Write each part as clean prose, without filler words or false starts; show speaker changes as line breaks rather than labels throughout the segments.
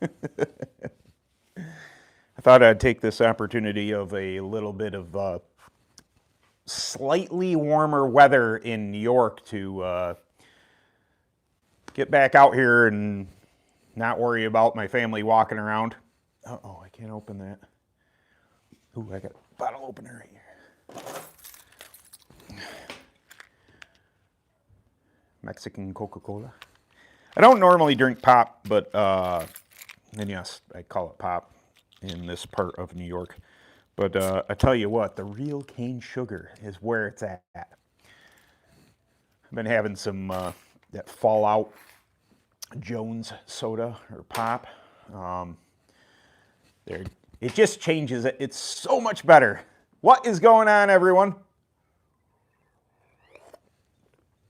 I thought I'd take this opportunity of a little bit of slightly warmer weather in New York to get back out here and not worry about my family walking around. Uh-oh, I can't open that. Ooh, I got a bottle opener here. Mexican Coca-Cola. I don't normally drink pop, but, and yes, I call it pop in this part of New York. But I tell you what, the real cane sugar is where it's at. I've been having some that Fallout Jones soda or pop. There, it just changes it. It's so much better. What is going on, everyone?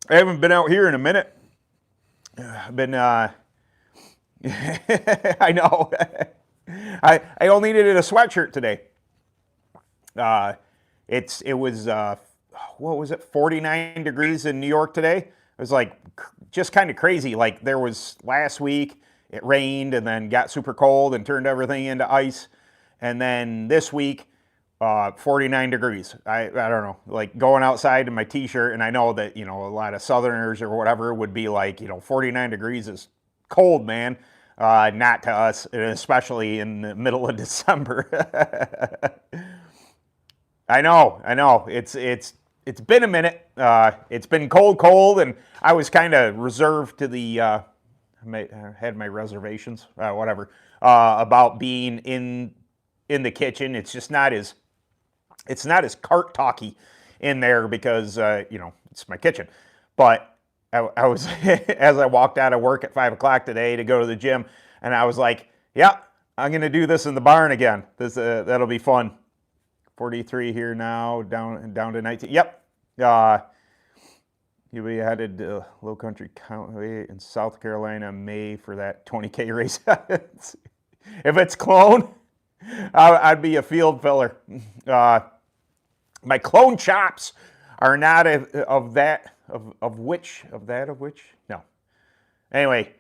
I haven't been out here in a minute. I've been, I know. I only needed a sweatshirt today. It was, what was it, 49 degrees in New York today. It was like just kind of crazy. Like there was last week, it rained and then got super cold and turned everything into ice. And then this week, 49 degrees. I don't know, like going outside in my t-shirt, and I know that, you know, a lot of Southerners or whatever would be like, you know, 49 degrees is cold, man. Not to us, especially in the middle of December. I know. It's been a minute. It's been cold, and I was kind of reserved to the. I had my reservations, whatever, about being in the kitchen. It's just not as Kart talky in there because you know, it's my kitchen. But I was as I walked out of work at 5 o'clock today to go to the gym, and I was like, yeah, I'm gonna do this in the barn again. That'll be fun. 43 here now, down to 19. Yep. You'll be headed to Low Country County in South Carolina in May for that 20K race. If it's clone, I'd be a field filler. My clone chops are not of which. No. Anyway,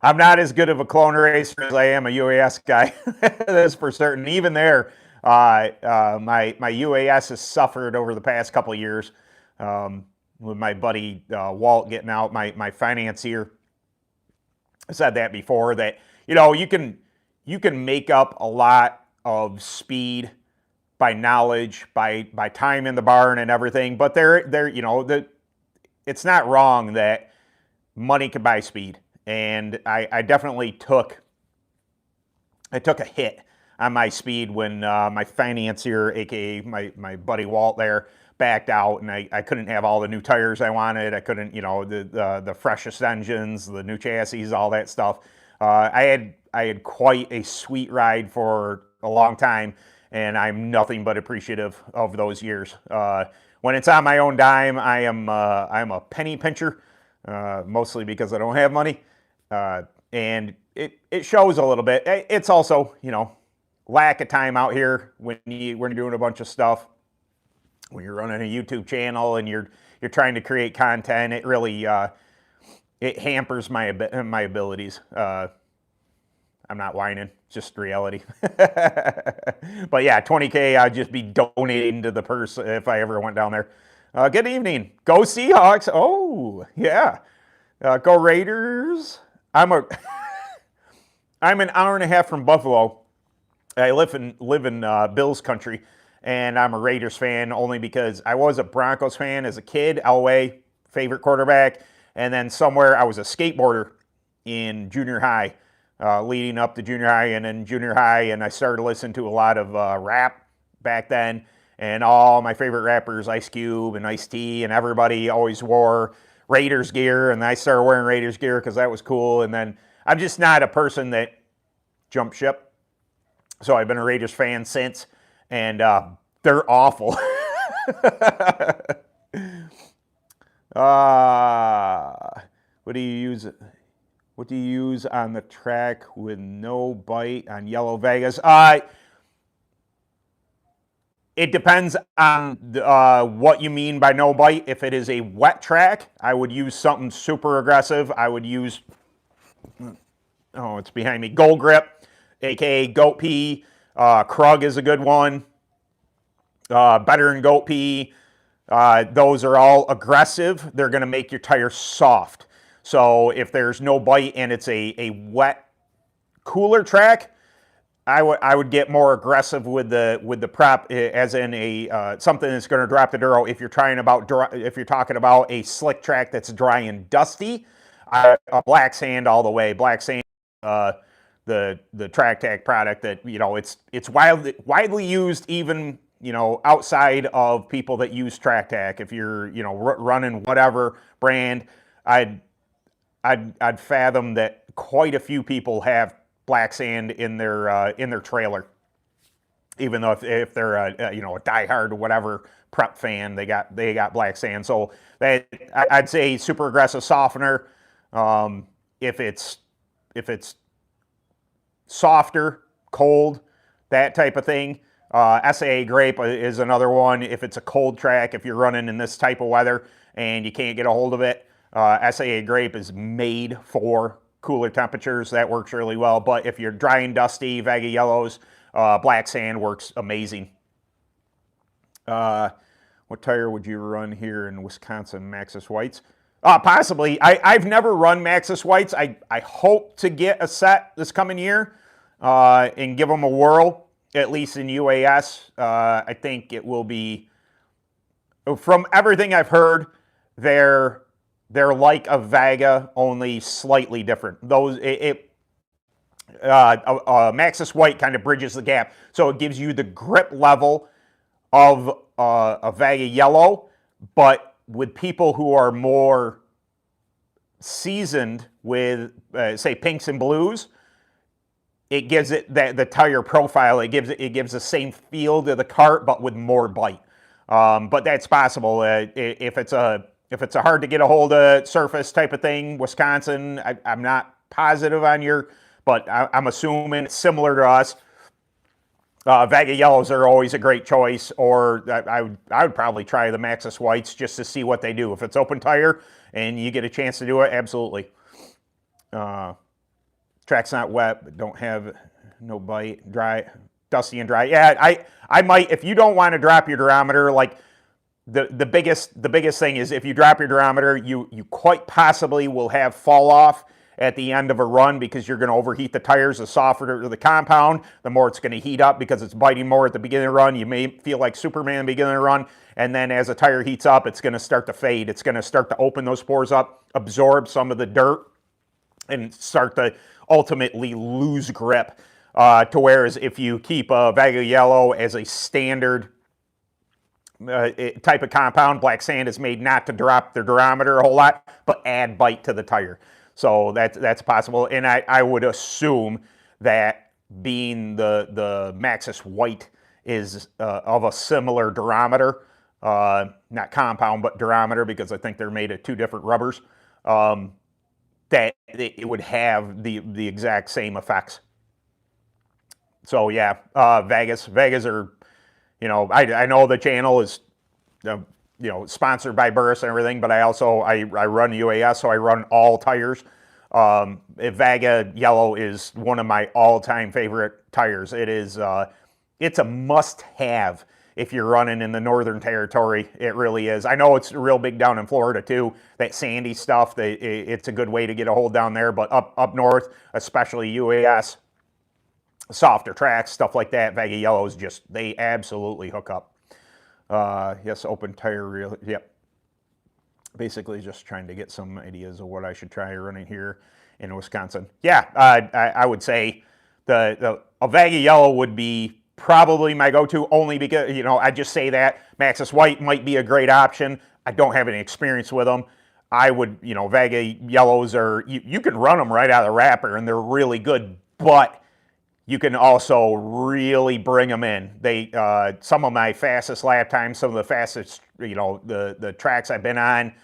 I'm not as good of a clone racer as I am a UAS guy. That's for certain. Even there, my UAS has suffered over the past couple of years. With my buddy Walt getting out, my financier. I said that before, that, you know, you can make up a lot of speed by knowledge, by time in the barn and everything, but there you know, it's not wrong that money can buy speed. And I definitely took a hit on my speed when my financier, aka my buddy Walt there, backed out, and I couldn't have all the new tires I wanted. I couldn't, you know, the freshest engines, the new chassis, all that stuff. I had quite a sweet ride for a long time, and I'm nothing but appreciative of those years. When it's on my own dime, I'm a penny pincher, mostly because I don't have money, and it shows a little bit. It's also, you know, lack of time out here when you're doing a bunch of stuff. When you're running a YouTube channel and you're trying to create content, it really it hampers my abilities. I'm not whining, just reality. But yeah, 20K, I'd just be donating to the person if I ever went down there. Good evening. Go Seahawks. Oh, yeah. Go Raiders. I'm an hour and a half from Buffalo. I live in Bills country, and I'm a Raiders fan only because I was a Broncos fan as a kid. Elway, favorite quarterback. And then somewhere I was a skateboarder in junior high, leading up to junior high, and then junior high, and I started listening to a lot of rap back then. And all my favorite rappers, Ice Cube and Ice-T, and everybody always wore Raiders gear, and I started wearing Raiders gear because that was cool. And then I'm just not a person that jumped ship. So I've been a Raiders fan since, and they're awful. What do you use? What do you use on the track with no bite on Yellow Vegas? It depends on what you mean by no bite. If it is a wet track, I would use something super aggressive. I would use oh, it's behind me. Gold Grip, aka Goat Pea. Krug is a good one. Better than Goat Pea. Those are all aggressive. They're going to make your tires soft. So if there's no bite and it's a wet, cooler track, I would get more aggressive with the prep, as in a something that's going to drop the duro. If you're talking about a slick track that's dry and dusty, a black sand all the way. Black sand, the track tag product that it's widely used, even outside of people that use track tack. If you're running whatever brand, I'd fathom that quite a few people have black sand in their trailer, even though if they're a diehard or whatever prep fan, they got black sand. So I'd say super aggressive softener. If it's softer, cold, that type of thing. SAA grape is another one. If it's a cold track, if you're running in this type of weather and you can't get a hold of it, SAA grape is made for cooler temperatures. That works really well. But if you're dry and dusty, Vega yellows, black sand works amazing. What tire would you run here in Wisconsin? Maxxis whites? Possibly. I've never run Maxxis whites. I hope to get a set this coming year and give them a whirl, at least in UAS. I think it will be, from everything I've heard, they're like a Vega, only slightly different. Maxxis white kind of bridges the gap, so it gives you the grip level of a Vega yellow, but with people who are more seasoned with, say, pinks and blues, it gives it the tire profile. It gives the same feel to the Kart, but with more bite. But that's possible. If it's a hard to get a hold of surface type of thing, Wisconsin, I'm not positive on but I'm assuming it's similar to us. Vega yellows are always a great choice, or I would probably try the Maxxis whites just to see what they do. If it's open tire and you get a chance to do it, absolutely. Track's not wet, but don't have no bite, dry, dusty and dry. Yeah, I might, if you don't want to drop your durometer, like the biggest thing is if you drop your durometer, you quite possibly will have fall off at the end of a run because you're going to overheat the tires. The softer the compound, the more it's going to heat up because it's biting more at the beginning of the run. You may feel like Superman at the beginning of the run, and then as the tire heats up, it's going to start to fade. It's going to start to open those pores up, absorb some of the dirt, and start to ultimately lose grip. To whereas if you keep a Vega yellow as a standard type of compound, black sand is made not to drop the durometer a whole lot, but add bite to the tire. So that's possible, and I would assume that being the Maxxis white is of a similar durometer, not compound, but durometer, because I think they're made of two different rubbers, that it would have the exact same effects. So yeah, Vegas are, I know the channel is, sponsored by Burris and everything, but I run UAS, so I run all tires. Vega yellow is one of my all-time favorite tires. It's a must-have if you're running in the Northern Territory. It really is. I know it's real big down in Florida too. That sandy stuff, it's a good way to get a hold down there. But up north, especially UAS, softer tracks, stuff like that, Vega yellows they absolutely hook up. Yes, open tire reel. Yep. Basically just trying to get some ideas of what I should try running here in Wisconsin. Yeah, I would say a Vega yellow would be probably my go-to, only because, I just say that. Maxxis white might be a great option. I don't have any experience with them. I would, Vega yellows are, you can run them right out of the wrapper and they're really good, but you can also really bring them in. Some of my fastest lap times, some of the fastest, the tracks I've been on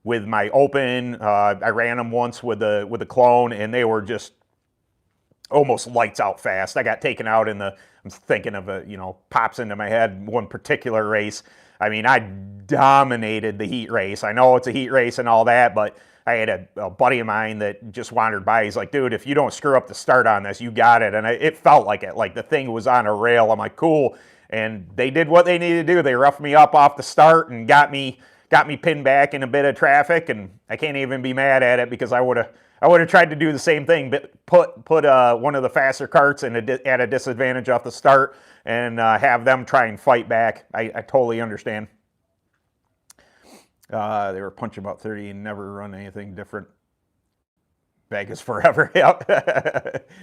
with my open, I ran them once with the clone, and they were just almost lights out fast. I got taken out in the, I'm thinking of a, pops into my head, one particular race. I mean, I dominated the heat race. I know it's a heat race and all that, but I had a buddy of mine that just wandered by. He's like, dude, if you don't screw up the start on this, you got it. And it felt like it, like the thing was on a rail. I'm like, cool. And they did what they needed to do. They roughed me up off the start and got me pinned back in a bit of traffic. And I can't even be mad at it because I would have tried to do the same thing, but put one of the faster carts at a disadvantage off the start and have them try and fight back. I totally understand. They were punching about 30 and never run anything different. Vegas forever. Yep.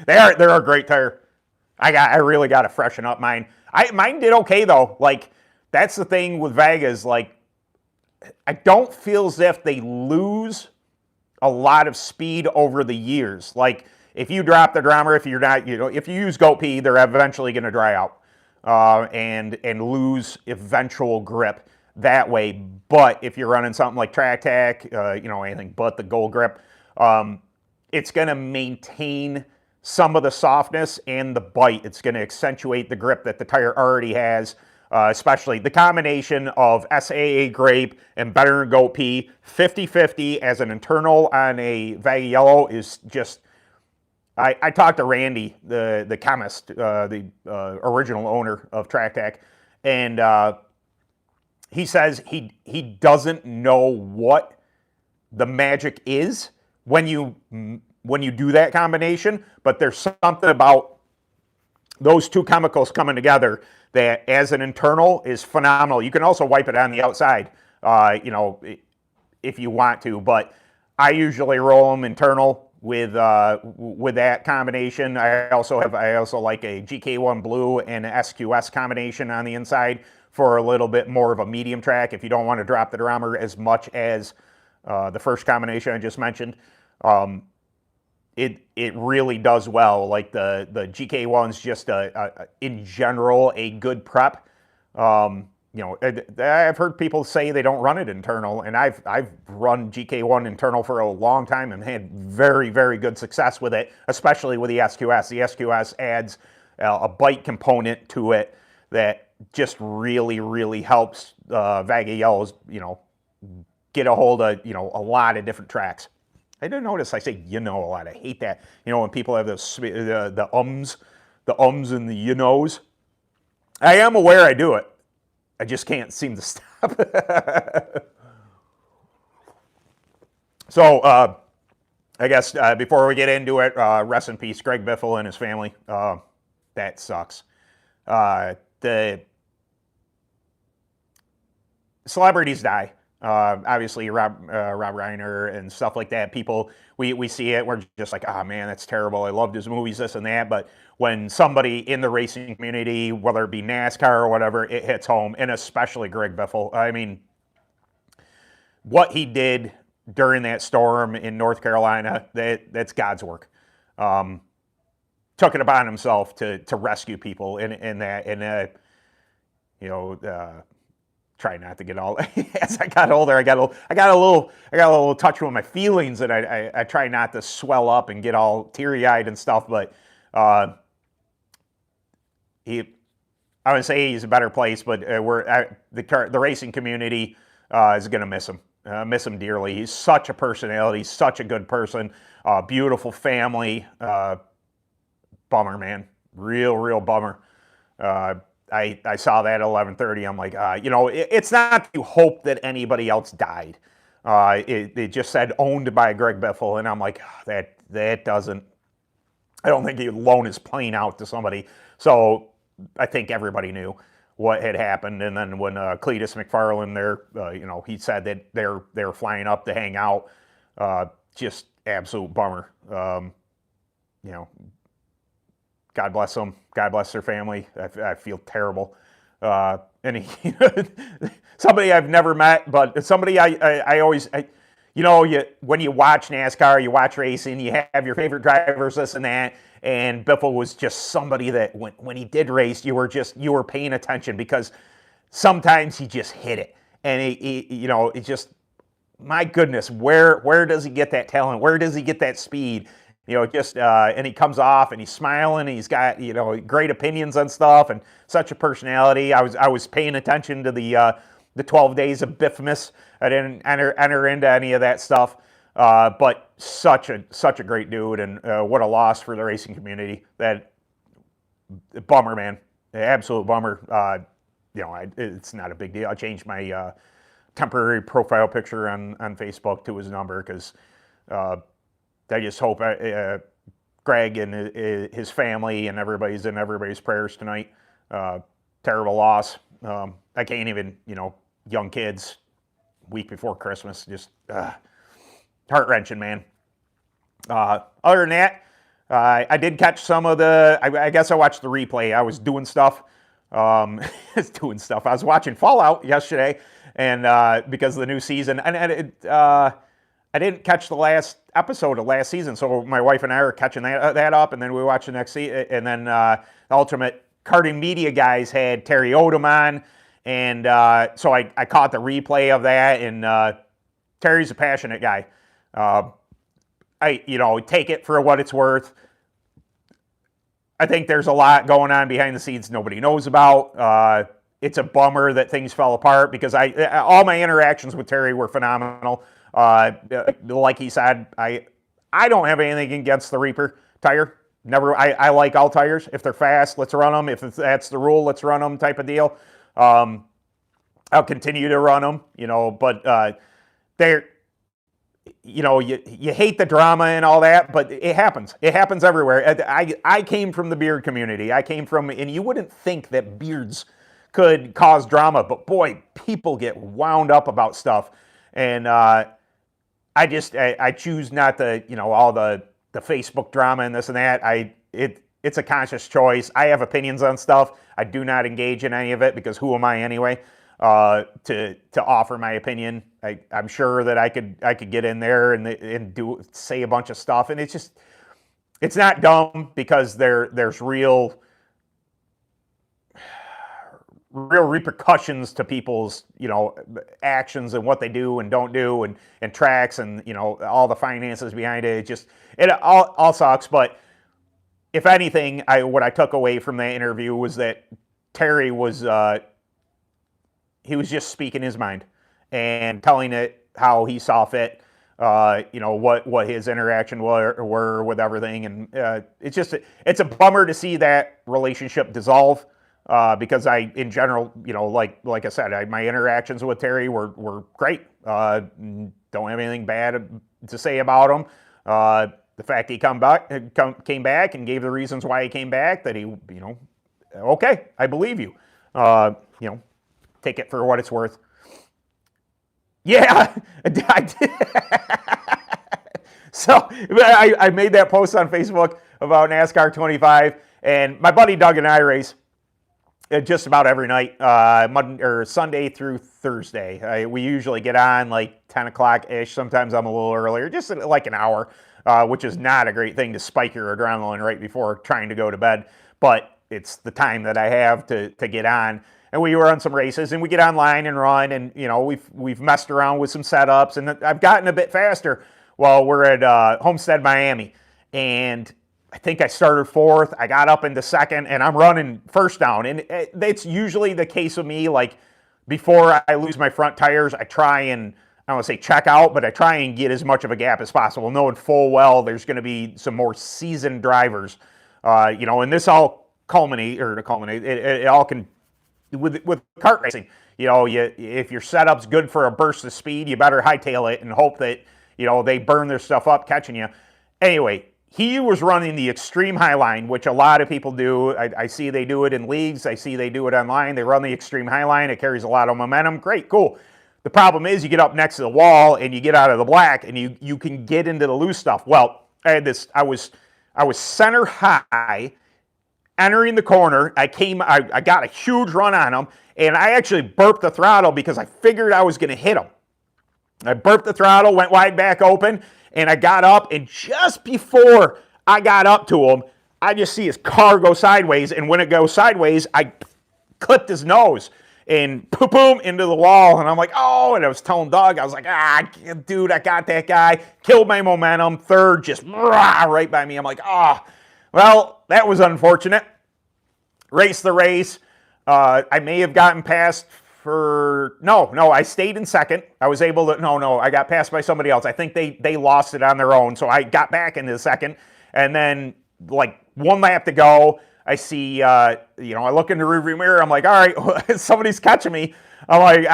They're a great tire. I really got to freshen up mine. Mine did okay though. Like, that's the thing with Vegas. Like, I don't feel as if they lose a lot of speed over the years. Like, if you drop the drummer, if you're not, if you use GoPro, they're eventually going to dry out and lose eventual grip that way. But if you're running something like Track Tack, anything but the Gold Grip, it's going to maintain some of the softness and the bite. It's going to accentuate the grip that the tire already has. Especially the combination of SAA grape and better GoPro 50-50 as an internal on a Vega Yellow is just. I talked to Randy, the chemist, the original owner of Track Tack, and he says he doesn't know what the magic is when you do that combination, but there's something about those two chemicals coming together that as an internal is phenomenal. You can also wipe it on the outside, if you want to, but I usually roll them internal with that combination. I also like a GK1 Blue and an SQS combination on the inside for a little bit more of a medium track if you don't want to drop the drummer as much as the first combination I just mentioned. It really does well. Like the GK1's just in general a good prep. I've heard people say they don't run it internal, and I've run GK1 internal for a long time and had very, very good success with it, especially with the SQS. The SQS adds a bite component to it that just really, really helps Vega Yellows, get a hold of a lot of different tracks. I didn't notice I say a lot. I hate that. When people have the ums and the knows. I am aware I do it. I just can't seem to stop. So, I guess before we get into it, rest in peace, Greg Biffle and his family. That sucks. The celebrities die. Obviously, Rob Reiner and stuff like that. People, we see it. We're just like, oh man, that's terrible. I loved his movies, this and that. But when somebody in the racing community, whether it be NASCAR or whatever, it hits home, and especially Greg Biffle. I mean, what he did during that storm in North Carolina, that's God's work. Took it upon himself to rescue people in that, try not to get all. As I got older, I got a little touch with my feelings, and I try not to swell up and get all teary-eyed and stuff. But I would say he's a better place. But the racing community is going to miss him dearly. He's such a personality, such a good person, beautiful family. Bummer, man, real bummer. I saw that at 11:30. I'm like, it's not to hope that anybody else died. It just said owned by Greg Biffle, and I'm like, that doesn't. I don't think he would loan his plane out to somebody. So I think everybody knew what had happened. And then when Cletus McFarland there, he said that they're flying up to hang out. Just absolute bummer. God bless them. God bless their family. I feel terrible. And somebody I've never met, but somebody I always, when you watch NASCAR, you watch racing, you have your favorite drivers, this and that. And Biffle was just somebody that when he did race, you were paying attention because sometimes he just hit it. And it just, my goodness, where does he get that talent? Where does he get that speed? just and he comes off and he's smiling. And he's got great opinions on stuff and such a personality. I was paying attention to the 12 days of Biffmas. I didn't enter into any of that stuff, but such a great dude, and what a loss for the racing community. That bummer, man, absolute bummer. It's not a big deal. I changed my temporary profile picture on Facebook to his number because. I just hope Greg and his family and everybody's in everybody's prayers tonight. Terrible loss. I can't even, young kids, week before Christmas, just heart-wrenching, man. Other than that, I did catch some of I guess I watched the replay. I was doing stuff. I was watching Fallout yesterday, and because of the new season, and I didn't catch the last episode of last season, so my wife and I are catching that up, and then we watch the next season. And then the Ultimate Karting Media guys had Terry Odom on, and so I caught the replay of that. And Terry's a passionate guy. I take it for what it's worth. I think there's a lot going on behind the scenes nobody knows about. It's a bummer that things fell apart because all my interactions with Terry were phenomenal. Like he said, I don't have anything against the Reaper tire. Never. I like all tires. If they're fast, let's run them. If that's the rule, let's run them type of deal. I'll continue to run them, but they're, you hate the drama and all that, but it happens. It happens everywhere. I came from the beard community. And you wouldn't think that beards could cause drama, but boy, people get wound up about stuff. And I choose not to, all the Facebook drama and this and that. It's a conscious choice. I have opinions on stuff. I do not engage in any of it because who am I anyway to offer my opinion? I'm sure that I could get in there and say a bunch of stuff, and it's not dumb because there's real repercussions to people's, actions and what they do and don't do and tracks and, all the finances behind it. It all sucks. But if anything, what I took away from that interview was that Terry was, he was just speaking his mind and telling it how he saw fit, what his interaction were with everything. And it's a bummer to see that relationship dissolve. Because in general, like I said, my interactions with Terry were great. Don't have anything bad to say about him. The fact he came back and gave the reasons why he came back, that he, okay, I believe you. Take it for what it's worth. Yeah, I did. So I made that post on Facebook about NASCAR 25, and my buddy Doug and I race just about every night, Sunday through Thursday. We usually get on like 10 o'clock-ish. Sometimes I'm a little earlier, just like an hour, which is not a great thing to spike your adrenaline right before trying to go to bed. But it's the time that I have to get on. And we run some races, and we get online and run, and we've messed around with some setups, and I've gotten a bit faster while we're at Homestead, Miami, and I think I started fourth. I got up into second, and I'm running first down. And it's usually the case with me. Like, before I lose my front tires, I try and, I don't want to say check out, but I try and get as much of a gap as possible, knowing full well there's going to be some more seasoned drivers. And this all it all can, with kart racing, if your setup's good for a burst of speed, you better hightail it and hope that, they burn their stuff up catching you. Anyway, he was running the extreme high line, which a lot of people do. I see they do it in leagues. I see they do it online. They run the extreme high line. It carries a lot of momentum. Great, cool. The problem is you get up next to the wall and you get out of the black and you can get into the loose stuff. Well, I had this. I was center high, entering the corner. I got a huge run on him, and I actually burped the throttle because I figured I was going to hit him. I burped the throttle, went wide back open, and I got up, and just before I got up to him, I just see his car go sideways, and when it goes sideways, I clipped his nose. and boom, boom, into the wall. And I'm like, oh, and I was telling Doug, I was like, dude, I got that guy. Killed my momentum. Third, just right by me. I'm like, well, that was unfortunate. Race the race. I may have gotten past no, I stayed in second. I was able to, no, I got passed by somebody else. I think they lost it on their own, so I got back into second, and then, like, one lap to go, I see, I look in the rearview mirror, I'm like, all right, somebody's catching me. I'm like,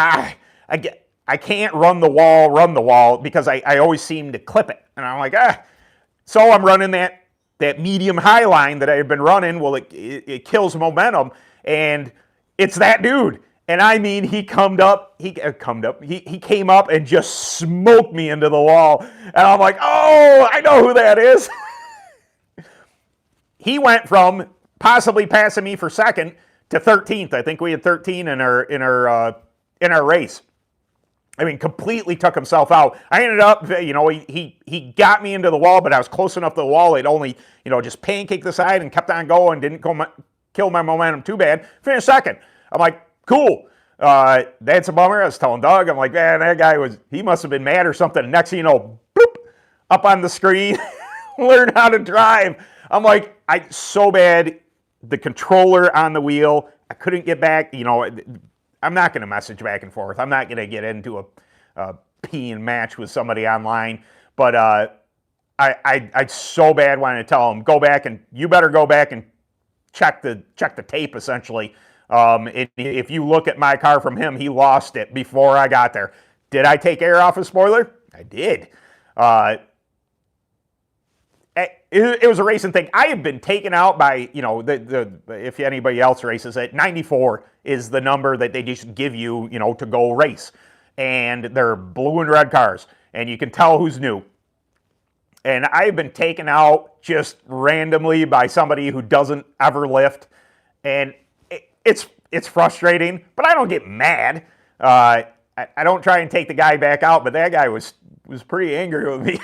I can't run the wall, because I always seem to clip it, and I'm like, so I'm running that medium-high line that I had been running. Well, it kills momentum, and it's that dude. And I mean, he came up and just smoked me into the wall. And I'm like, oh, I know who that is. He went from possibly passing me for second to 13th. I think we had 13 in our race. I mean, completely took himself out. I ended up, he got me into the wall, but I was close enough to the wall. It only, just pancaked the side and kept on going. Didn't kill my momentum too bad. Finished second. I'm like, cool. That's a bummer. I was telling Doug, I'm like, man, that guy he must have been mad or something. Next thing you know, bloop, up on the screen, learn how to drive. I'm like, so bad, the controller on the wheel, I couldn't get back. I'm not going to message back and forth. I'm not going to get into a peeing match with somebody online. But I so bad wanted to tell him, you better go back and check the tape, essentially. If you look at my car from him, he lost it before I got there. Did I take air off his spoiler? I did. It was a racing thing. I have been taken out by, if anybody else races it, 94 is the number that they just give you, to go race. And they're blue and red cars. And you can tell who's new. And I've been taken out just randomly by somebody who doesn't ever lift. And it's frustrating, but I don't get mad. I don't try and take the guy back out, but that guy was pretty angry with me.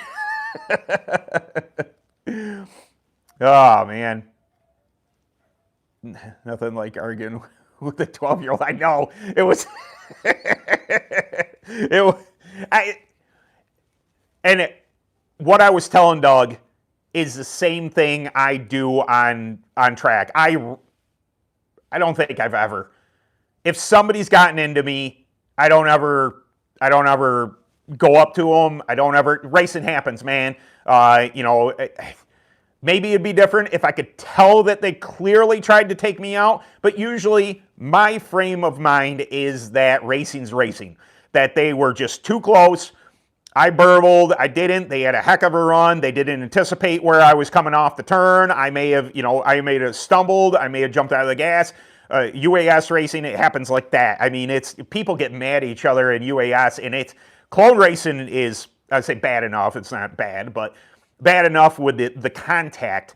Oh, man. Nothing like arguing with a 12-year-old. I know. It was... what I was telling Doug is the same thing I do on track. I don't think I've ever... If somebody's gotten into me, I don't ever go up to them. Racing happens, man. Maybe it'd be different if I could tell that they clearly tried to take me out, but usually my frame of mind is that racing's racing, that they were just too close. I burbled, I didn't, they had a heck of a run, they didn't anticipate where I was coming off the turn, I may have stumbled, I may have jumped out of the gas. UAS racing, it happens like that. I mean, people get mad at each other in UAS, and clone racing is, I'd say, bad enough. It's not bad, but bad enough with the contact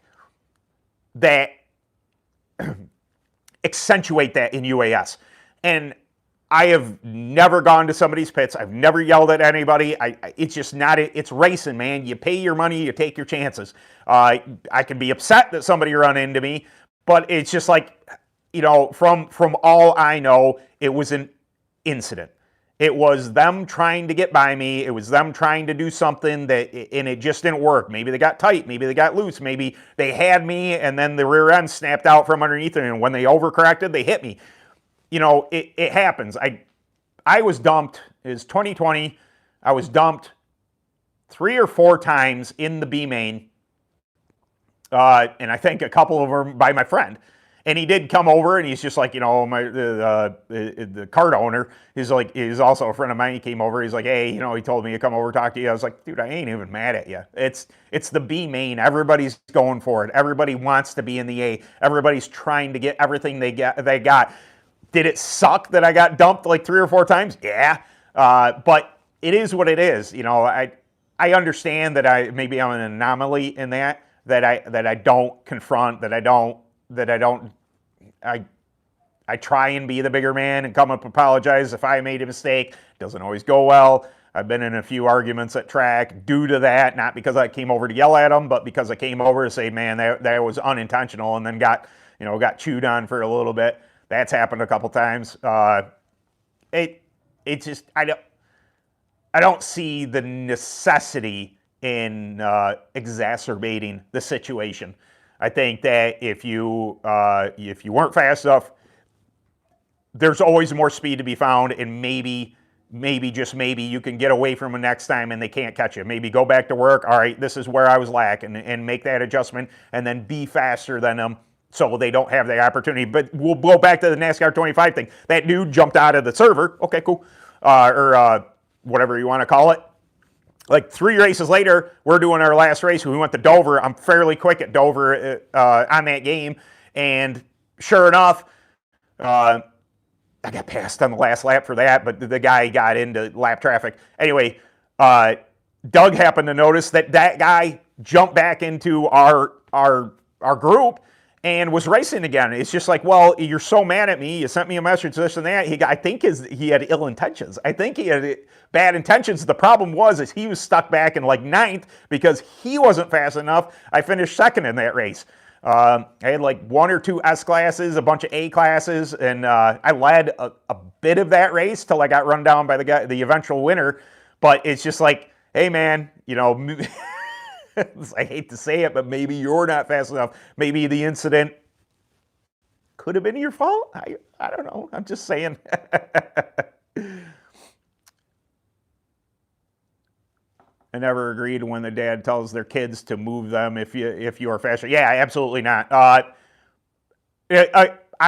that accentuate that in UAS. And I have never gone to somebody's pits. I've never yelled at anybody. It's just not, it's racing, man. You pay your money, you take your chances. I can be upset that somebody run into me, but it's just like, from all I know, it was an incident. It was them trying to get by me. It was them trying to do something and it just didn't work. Maybe they got tight. Maybe they got loose. Maybe they had me and then the rear end snapped out from underneath it, and when they overcorrected, they hit me. It happens. I was dumped. It was 2020. I was dumped 3 or 4 times in the B main, and I think a couple of them by my friend. And he did come over, and he's just like, the Kart owner, he's also a friend of mine. He came over, he's like, hey, he told me to come over, talk to you. I was like, dude, I ain't even mad at you. It's the B main. Everybody's going for it. Everybody wants to be in the A. Everybody's trying to get everything they got. Did it suck that I got dumped like 3 or 4 times? Yeah. But it is what it is. I understand that maybe I'm an anomaly in that I don't confront, I try and be the bigger man and come up apologize if I made a mistake. Doesn't always go well. I've been in a few arguments at track due to that, not because I came over to yell at them, but because I came over to say, man, that was unintentional, and then got chewed on for a little bit. That's happened a couple times. it just I don't see the necessity in exacerbating the situation. I think that if you weren't fast enough, there's always more speed to be found, and maybe just maybe you can get away from them next time and they can't catch you. Maybe go back to work. All right, this is where I was lacking, and make that adjustment, and then be faster than them so they don't have the opportunity. But we'll go back to the NASCAR 25 thing. That dude jumped out of the server. Okay, cool. Or whatever you want to call it. Like 3 races later, we're doing our last race. We went to Dover. I'm fairly quick at Dover on that game. And sure enough, I got passed on the last lap for that, but the guy got into lap traffic. Anyway, Doug happened to notice that guy jumped back into our group and was racing again. It's just like, well, you're so mad at me. You sent me a message, this and that. I think he had ill intentions. I think he had bad intentions. The problem is he was stuck back in like 9th because he wasn't fast enough. I finished 2nd in that race. I had like 1 or 2 S classes, a bunch of A classes, and I led a bit of that race till I got run down by the eventual winner. But it's just like, hey man, I hate to say it, but maybe you're not fast enough. Maybe the incident could have been your fault. I don't know. I'm just saying. I never agreed when the dad tells their kids to move them if you are faster. Yeah, absolutely not. I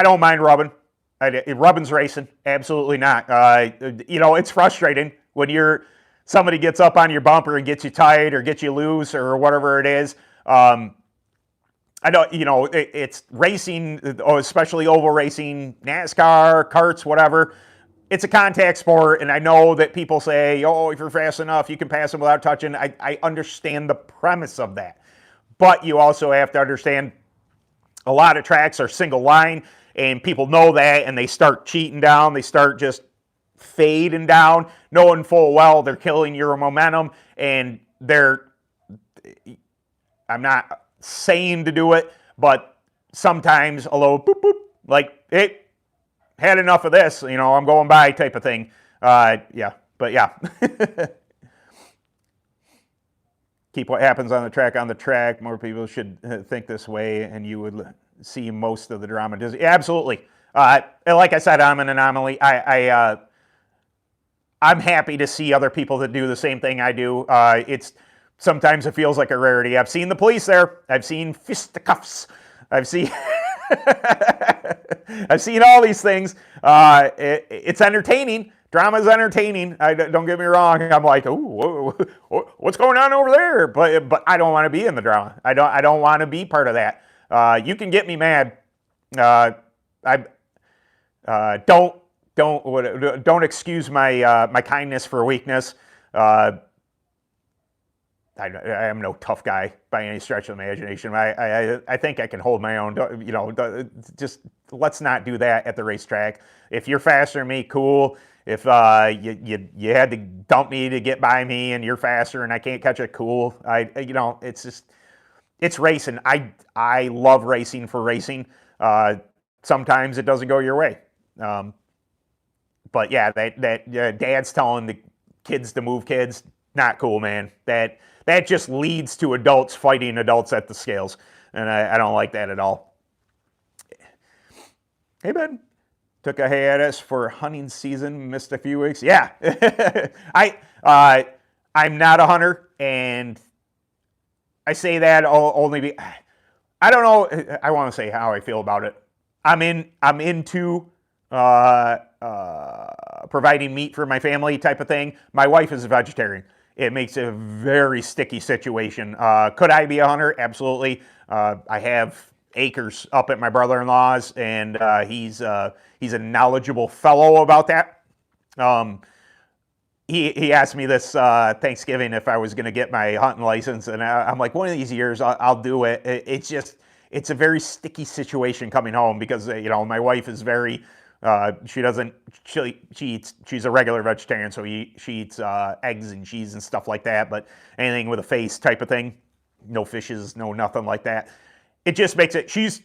don't mind rubbing. Rubbing's racing. Absolutely not. It's frustrating when somebody gets up on your bumper and gets you tight or gets you loose or whatever it is. I don't. It's racing, especially oval racing, NASCAR, karts, whatever. It's a contact sport, and I know that people say, oh, if you're fast enough, you can pass them without touching. I understand the premise of that. But you also have to understand a lot of tracks are single line, and people know that, and they start cheating down. They start just fading down, knowing full well they're killing your momentum, and I'm not saying to do it, but sometimes a little boop, boop, like, hey, had enough of this, I'm going by type of thing. Yeah. Keep what happens on the track. More people should think this way, and you would see most of the drama. Absolutely. Like I said, I'm an anomaly. I'm happy to see other people that do the same thing I do. Sometimes it feels like a rarity. I've seen the police there. I've seen fisticuffs. I've seen all these things. It's entertaining. Drama's entertaining. Don't get me wrong. I'm like, ooh, what's going on over there? But I don't want to be in the drama. I don't want to be part of that. You can get me mad. Don't excuse my kindness for weakness. I am no tough guy by any stretch of the imagination. I think I can hold my own. Just let's not do that at the racetrack. If you're faster than me, cool. If you had to dump me to get by me and you're faster and I can't catch it, cool. It's racing. I love racing for racing. Sometimes it doesn't go your way. But yeah, that dad's telling the kids to move kids, not cool, man. That just leads to adults fighting adults at the scales, and I don't like that at all. Hey, Ben. Took a hiatus for hunting season, missed a few weeks. Yeah. I'm not a hunter, and I say that only I don't know. I want to say how I feel about it. I'm into providing meat for my family type of thing. My wife is a vegetarian. It makes it a very sticky situation. Could I be a hunter? Absolutely. I have acres up at my brother-in-law's, and he's a knowledgeable fellow about that. He asked me this Thanksgiving if I was going to get my hunting license, and I'm like, one of these years I'll do it. It's a very sticky situation coming home because my wife is very. She's a regular vegetarian, so she eats eggs and cheese and stuff like that, but anything with a face type of thing, no fishes, no nothing like that. It just makes it, she's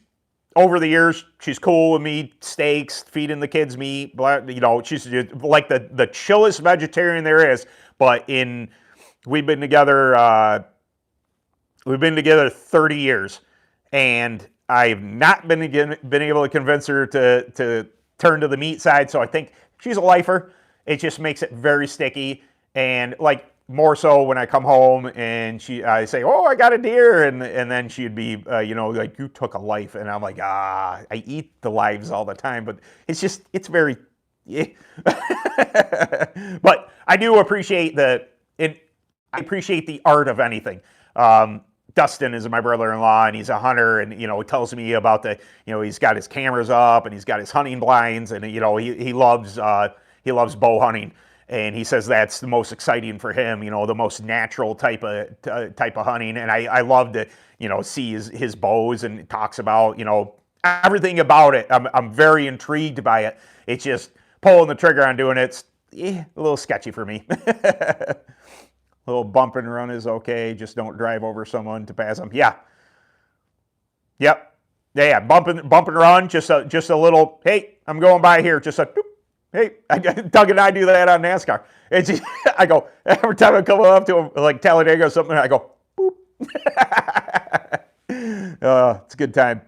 over the years, she's cool with me, steaks, feeding the kids meat, you know, she's just like the chillest vegetarian there is. But we've been together 30 years, and I've not been able to convince her to turn to the meat side. So I think she's a lifer. It just makes it very sticky, and like more so when I come home and I say, "Oh, I got a deer," and then she'd be, you know, like, "You took a life," and I'm like, I eat the lives all the time, but it's very, yeah. But I do appreciate I appreciate the art of anything. Dustin is my brother-in-law, and he's a hunter, and, you know, he tells me about you know, he's got his cameras up and he's got his hunting blinds, and, you know, he loves bow hunting, and he says that's the most exciting for him, you know, the most natural type of hunting. And I love to, you know, see his bows, and talks about, you know, everything about it. I'm very intrigued by it. It's just pulling the trigger on doing it's a little sketchy for me. A little bump and run is okay. Just don't drive over someone to pass them. Yeah. Yep. Yeah. Bump and run. Just a little. Hey, I'm going by here. Just a. Doop. Hey, Doug and I do that on NASCAR. It's just, I go every time I come up to like Talladega or something. I go boop. It's a good time.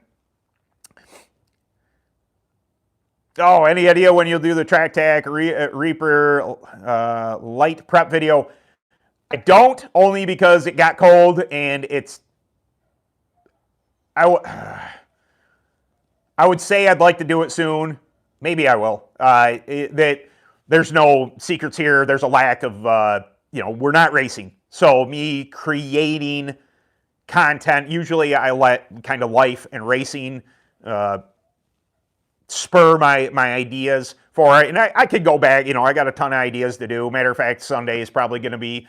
Oh, any idea when you'll do the Track Tack Reaper light prep video? I don't, only because it got cold, and I would say I'd like to do it soon. Maybe I will. There's no secrets here. There's a lack of, you know, we're not racing. So me creating content, usually I let kind of life and racing spur my ideas for it. And I could go back, you know, I got a ton of ideas to do. Matter of fact, Sunday is probably going to be,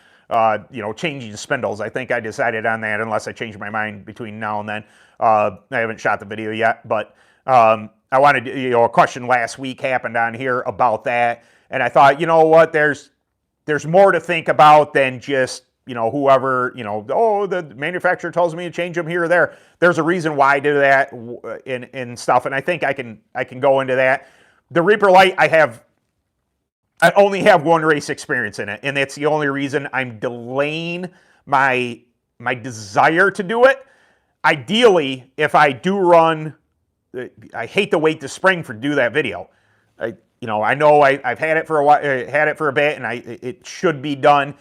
you know, changing spindles. I think I decided on that, unless I change my mind between now and then. I haven't shot the video yet, but I wanted, you know, a question last week happened on here about that, and I thought, you know what, there's more to think about than just, you know, whoever, you know, oh, the manufacturer tells me to change them here or there. There's a reason why I do that and stuff, and I think I can go into that. The Reaper Light, I only have one race experience in it, and that's the only reason I'm delaying my desire to do it. Ideally, if I do run, I hate to wait to spring to do that video. I know I've had it for a while, had it for a bit, and it should be done.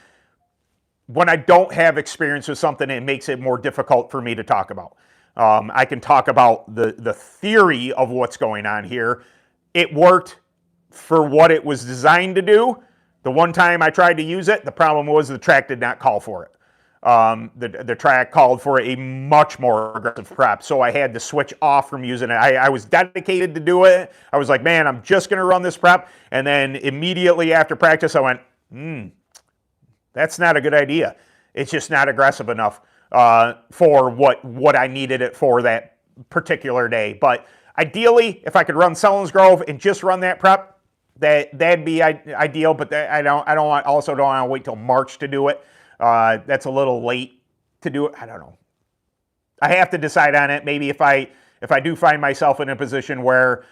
When I don't have experience with something, it makes it more difficult for me to talk about. I can talk about the theory of what's going on here. It worked for what it was designed to do. The one time I tried to use it, the problem was the track did not call for it. The track called for a much more aggressive prep, so I had to switch off from using it. I was dedicated to do it. I was like, man, I'm just going to run this prep. And then immediately after practice, I went, that's not a good idea. It's just not aggressive enough for what I needed it for that particular day. But ideally, if I could run Selinsgrove and just run that prep, that'd be ideal. But I don't want to wait till March to do it. That's a little late to do it. I don't know. I have to decide on it. Maybe if I do find myself in a position where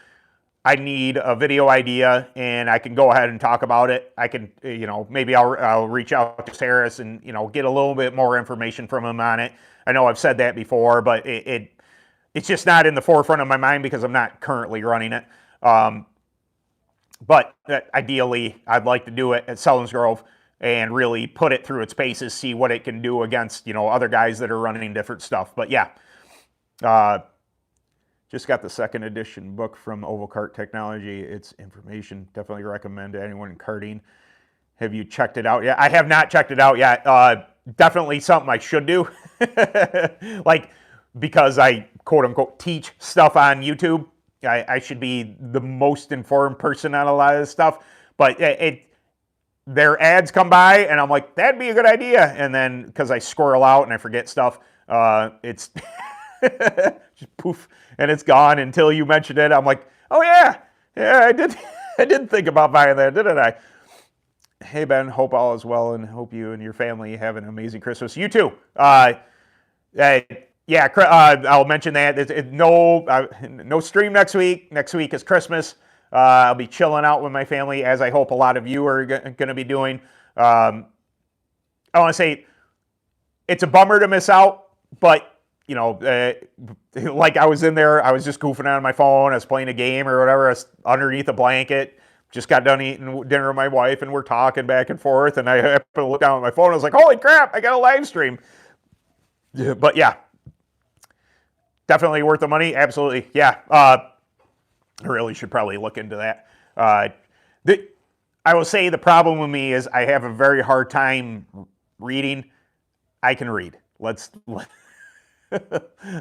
I need a video idea and I can go ahead and talk about it, I can, you know, maybe I'll reach out to Harris and, you know, get a little bit more information from him on it. I know I've said that before, but it's just not in the forefront of my mind because I'm not currently running it. But ideally, I'd like to do it at Selinsgrove and really put it through its paces, see what it can do against, you know, other guys that are running different stuff. But yeah, just got the second edition book from Oval Kart Technology. It's information. Definitely recommend to anyone in karting. Have you checked it out yet? I have not checked it out yet. Definitely something I should do. Like, because I, quote unquote, teach stuff on YouTube. I should be the most informed person on a lot of this stuff. But their ads come by and I'm like, that'd be a good idea. And then because I squirrel out and I forget stuff, it's just poof, and it's gone until you mentioned it. I'm like, oh yeah, I did think about buying that, didn't I? Hey Ben, hope all is well and hope you and your family have an amazing Christmas. You too. Yeah, I'll mention that. No stream next week. Next week is Christmas. I'll be chilling out with my family, as I hope a lot of you are going to be doing. I want to say it's a bummer to miss out, but like I was in there, I was just goofing on my phone. I was playing a game or whatever. I was underneath a blanket. Just got done eating dinner with my wife, and we're talking back and forth. And I happened to look down at my phone. I was like, "Holy crap! I got a live stream." But yeah, definitely worth the money. Absolutely, yeah. I really should probably look into that. I will say the problem with me is I have a very hard time reading. I can read. Let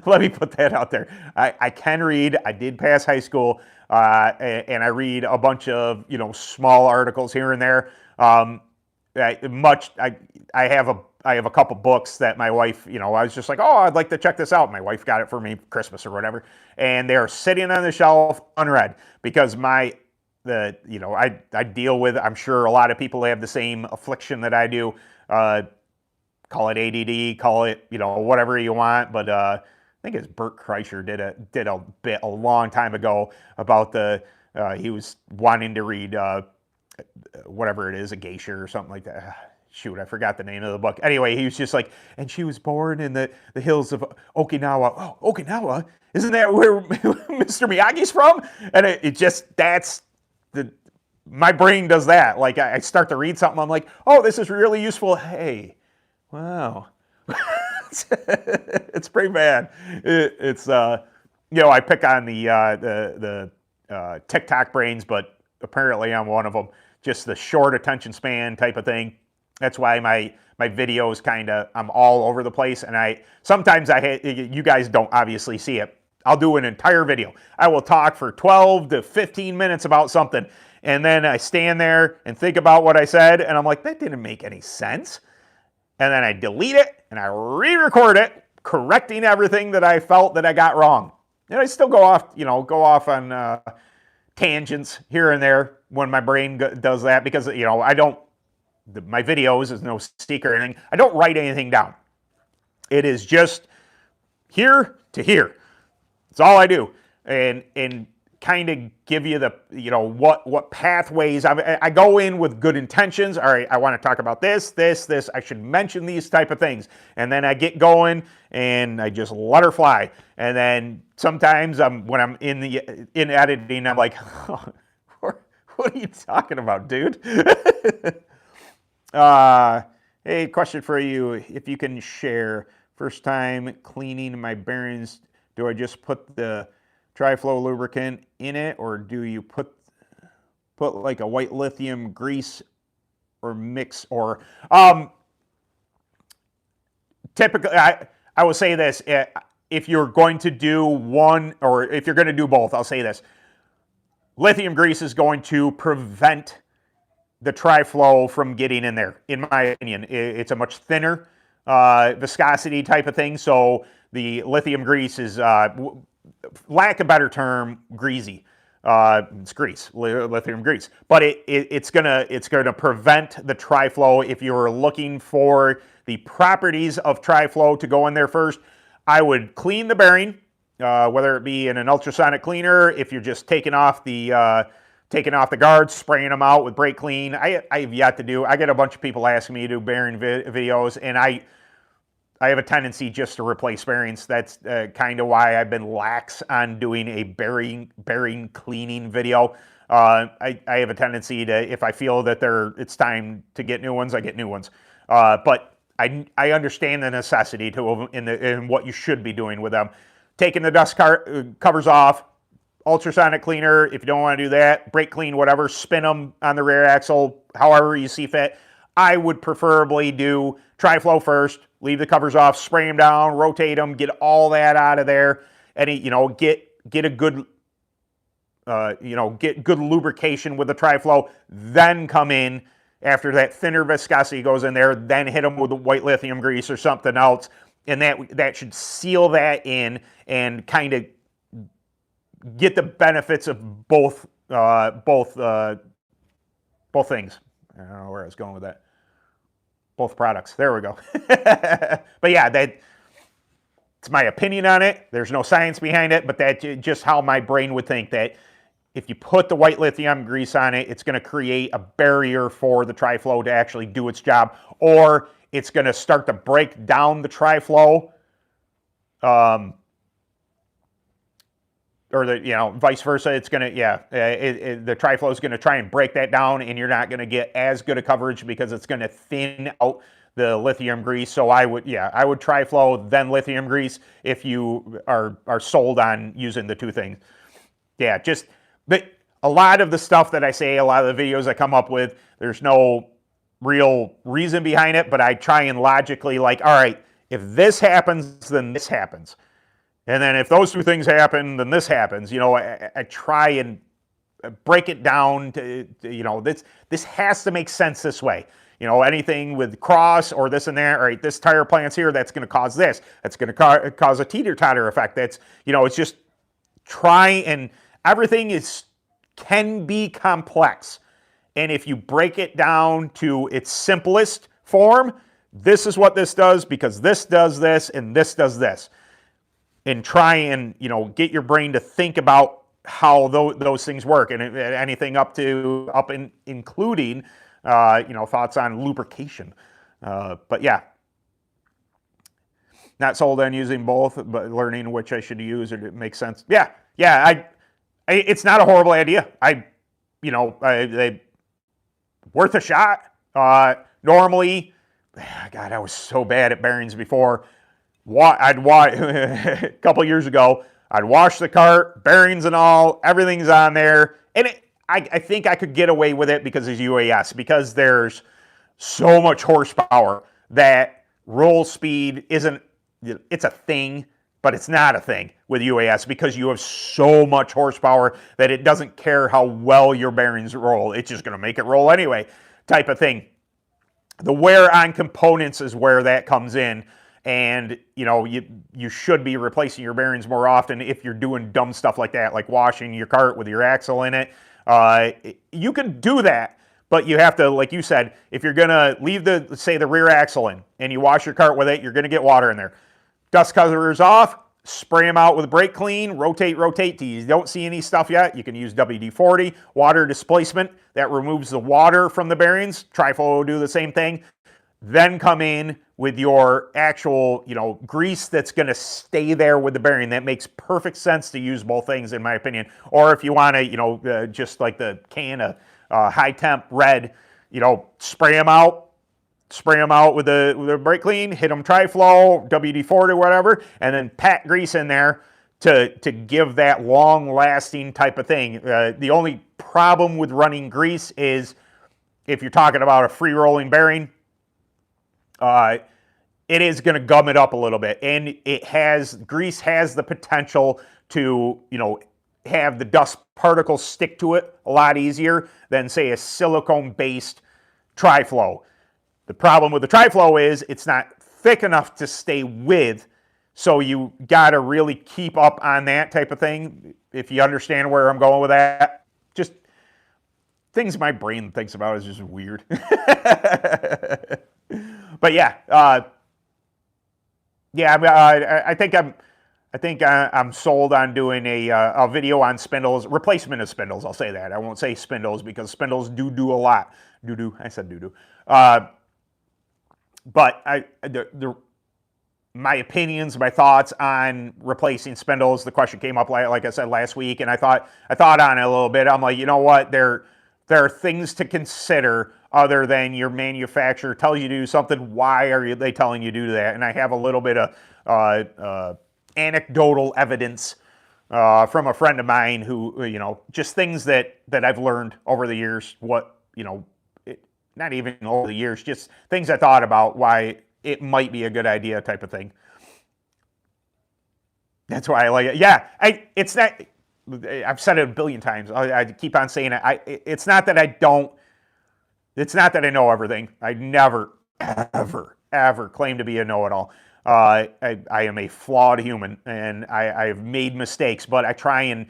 me put that out there. I can read. I did pass high school, and I read a bunch of small articles here and there. I have a couple books that my wife, I was just like, oh, I'd like to check this out. My wife got it for me for Christmas or whatever, and they're sitting on the shelf unread because I deal with. I'm sure a lot of people have the same affliction that I do. Call it ADD, call it whatever you want, but I think it's Bert Kreischer did a bit a long time ago about he was wanting to read whatever it is, a geisha or something like that. Shoot, I forgot the name of the book. Anyway, he was just like, and she was born in the hills of Okinawa. Oh, Okinawa? Isn't that where Mr. Miyagi's from? And my brain does that. Like, I start to read something, I'm like, oh, this is really useful. Hey, wow. It's pretty bad. I pick on the TikTok brains, but apparently I'm one of them. Just the short attention span type of thing. That's why my videos I'm all over the place, and sometimes you guys don't obviously see it. I'll do an entire video. I will talk for 12 to 15 minutes about something, and then I stand there and think about what I said, and I'm like, that didn't make any sense. And then I delete it, and I re-record it, correcting everything that I felt that I got wrong. And I still go off on tangents here and there when my brain does that, because my videos is no secret or anything. I don't write anything down. It is just here to here. That's all I do, and kind of give you the what pathways. I go in with good intentions. All right, I want to talk about this. I should mention these type of things, and then I get going and I just let her fly. And then sometimes when I'm in editing, I'm like, oh, what are you talking about, dude? Hey, question for you. If you can share, first time cleaning my bearings, do I just put the Tri-Flow lubricant in it, or do you put like a white lithium grease or mix? Or typically, I will say this: if you're going to do one, or if you're going to do both, I'll say this: lithium grease is going to prevent the Tri-Flow from getting in there. In my opinion, it's a much thinner viscosity type of thing, so the lithium grease is, lack of a better term, greasy. It's grease, lithium grease, but it's gonna prevent the Tri-Flow. If you're looking for the properties of Tri-Flow to go in there first, I would clean the bearing, whether it be in an ultrasonic cleaner. If you're just taking off the guards, spraying them out with brake clean. I have yet to do. I get a bunch of people asking me to do bearing videos, and I have a tendency just to replace bearings. That's kind of why I've been lax on doing a bearing cleaning video. I have a tendency to, if I feel that it's time to get new ones, I get new ones. But I understand the necessity in what you should be doing with them. Taking the dust covers off, ultrasonic cleaner. If you don't want to do that, brake clean, whatever, spin them on the rear axle, however you see fit. I would preferably do Tri-Flow first, leave the covers off, spray them down, rotate them, get all that out of there, and get a good get good lubrication with the Tri-Flow. Then come in after that thinner viscosity goes in there. Then hit them with the white lithium grease or something else, and that should seal that in and kind of get the benefits of both things. I don't know where I was going with that. Both products. There we go. But yeah, it's my opinion on it. There's no science behind it, but that's just how my brain would think, that if you put the white lithium grease on it, it's going to create a barrier for the tri-flow to actually do its job, or it's going to start to break down the tri-flow, or the vice versa. It's going to the tri-flow is going to try and break that down, and you're not going to get as good a coverage because it's going to thin out the lithium grease. So I would tri-flow then lithium grease if you are sold on using the two things. Yeah, but a lot of the stuff that I say, a lot of the videos I come up with, there's no real reason behind it, but I try and logically, like, all right, if this happens, then this happens. And then if those two things happen, then this happens. I try and break it down to this has to make sense this way. Anything with cross or this and that, all right, this tire plant's here, that's going to cause this. That's going to cause a teeter-totter effect. That's, it's just try, and everything can be complex. And if you break it down to its simplest form, this is what this does because this does this and this does this. And try and, get your brain to think about how those things work, and anything including, thoughts on lubrication. But yeah, not sold on using both, but learning which I should use, or it makes sense. Yeah. It's not a horrible idea. They worth a shot. Normally, God, I was so bad at bearings before. A couple years ago, I'd wash the cart, bearings and all, everything's on there. And I think I could get away with it because it's UAS, because there's so much horsepower that roll speed it's a thing, but it's not a thing with UAS because you have so much horsepower that it doesn't care how well your bearings roll. It's just going to make it roll anyway, type of thing. The wear on components is where that comes in. And, you should be replacing your bearings more often if you're doing dumb stuff like that, like washing your cart with your axle in it. You can do that, but you have to, like you said, if you're going to leave the rear axle in and you wash your cart with it, you're going to get water in there. Dust covers off, spray them out with brake clean, rotate till you don't see any stuff yet. You can use WD-40, water displacement. That removes the water from the bearings. Tri-flow will do the same thing. Then come in with your actual, grease that's going to stay there with the bearing. That makes perfect sense to use both things, in my opinion. Or if you want to, just like the can of high temp red, spray them out with the brake clean, hit them tri-flow, WD-40 or whatever, and then pat grease in there to give that long-lasting type of thing. The only problem with running grease is if you're talking about a free-rolling bearing, it is going to gum it up a little bit, and grease has the potential to, have the dust particles stick to it a lot easier than, say, a silicone-based tri-flow. The problem with the tri-flow is it's not thick enough to stay with, so you got to really keep up on that type of thing. If you understand where I'm going with that, just things my brain thinks about is just weird. But yeah, I think I'm sold on doing a video on spindles, replacement of spindles. I'll say that. I won't say spindles because spindles do a lot. I said do. But my opinions, my thoughts on replacing spindles. The question came up, like I said, last week, and I thought on it a little bit. I'm like, you know what? There are things to consider other than your manufacturer tells you to do something. Why are they telling you to do that? And I have a little bit of anecdotal evidence from a friend of mine who, just things that I've learned over the years. Not even over the years, just things I thought about why it might be a good idea, type of thing. That's why I like it. Yeah, it's not. I've said it a billion times. I keep on saying it. It's not that I don't. It's not that I know everything. I never, ever claim to be a know-it-all. I am a flawed human, and I have made mistakes, but I try and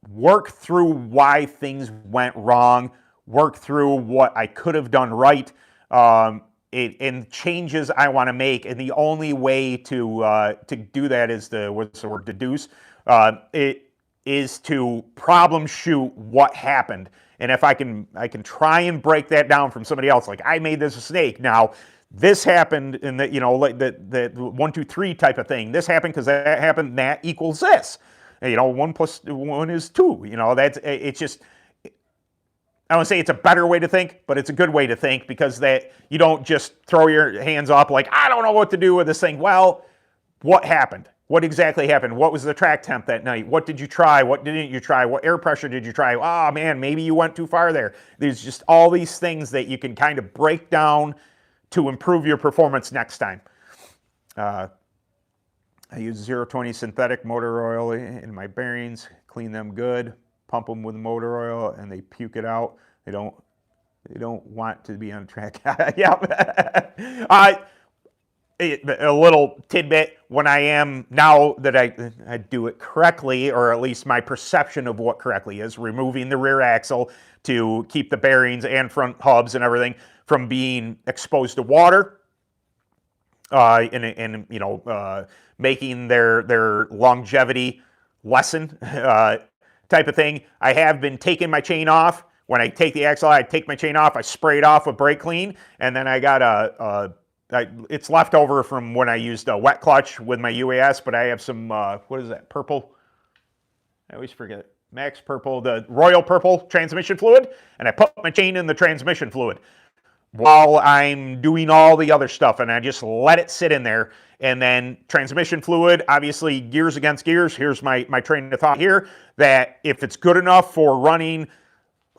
work through why things went wrong, work through what I could have done right, and changes I want to make, and the only way to do that is to, what's the word, deduce. It is to problem shoot what happened, and if I can try and break that down from somebody else. Like, I made this mistake. Now this happened in the, you know, like the 1, 2, 3 type of thing. This happened because that happened. That equals this. You know, 1 + 1 is 2. You know, that's, it's just, I don't say it's a better way to think, but it's a good way to think, because that you don't just throw your hands up like, I don't know what to do with this thing. Well, what happened? What exactly happened? What was the track temp that night? What did you try? What didn't you try? What air pressure did you try? Oh man, maybe you went too far there. There's just all these things that you can kind of break down to improve your performance next time. I use 020 synthetic motor oil in my bearings, clean them good, pump them with motor oil, and they puke it out. They don't want to be on track. Yeah. A little tidbit, when I am, now that I do it correctly, or at least my perception of what correctly is, removing the rear axle to keep the bearings and front hubs and everything from being exposed to water, and you know, making their longevity lessen, type of thing. I have been taking my chain off. When I take the axle, I take my chain off, I spray it off with brake clean, and then I got it's left over from when I used a wet clutch with my UAS, but I have some, what is that, purple? I always forget. Max Purple, the Royal Purple transmission fluid, and I put my chain in the transmission fluid while I'm doing all the other stuff, and I just let it sit in there. And then transmission fluid, obviously gears against gears. Here's my train of thought here, that if it's good enough for running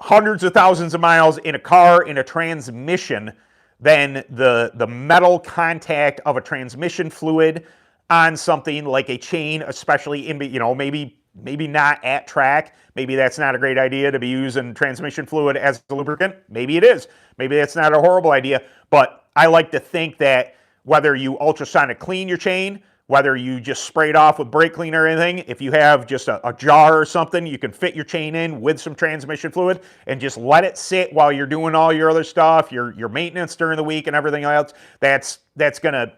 hundreds of thousands of miles in a car, in a transmission, then the metal contact of a transmission fluid on something like a chain, especially in, you know, maybe not at track, maybe that's not a great idea to be using transmission fluid as a lubricant. Maybe it is. Maybe that's not a horrible idea, but I like to think that whether you ultrasonic clean your chain, whether you just spray it off with brake cleaner or anything, if you have just a jar or something, you can fit your chain in with some transmission fluid and just let it sit while you're doing all your other stuff, your maintenance during the week and everything else. That's going to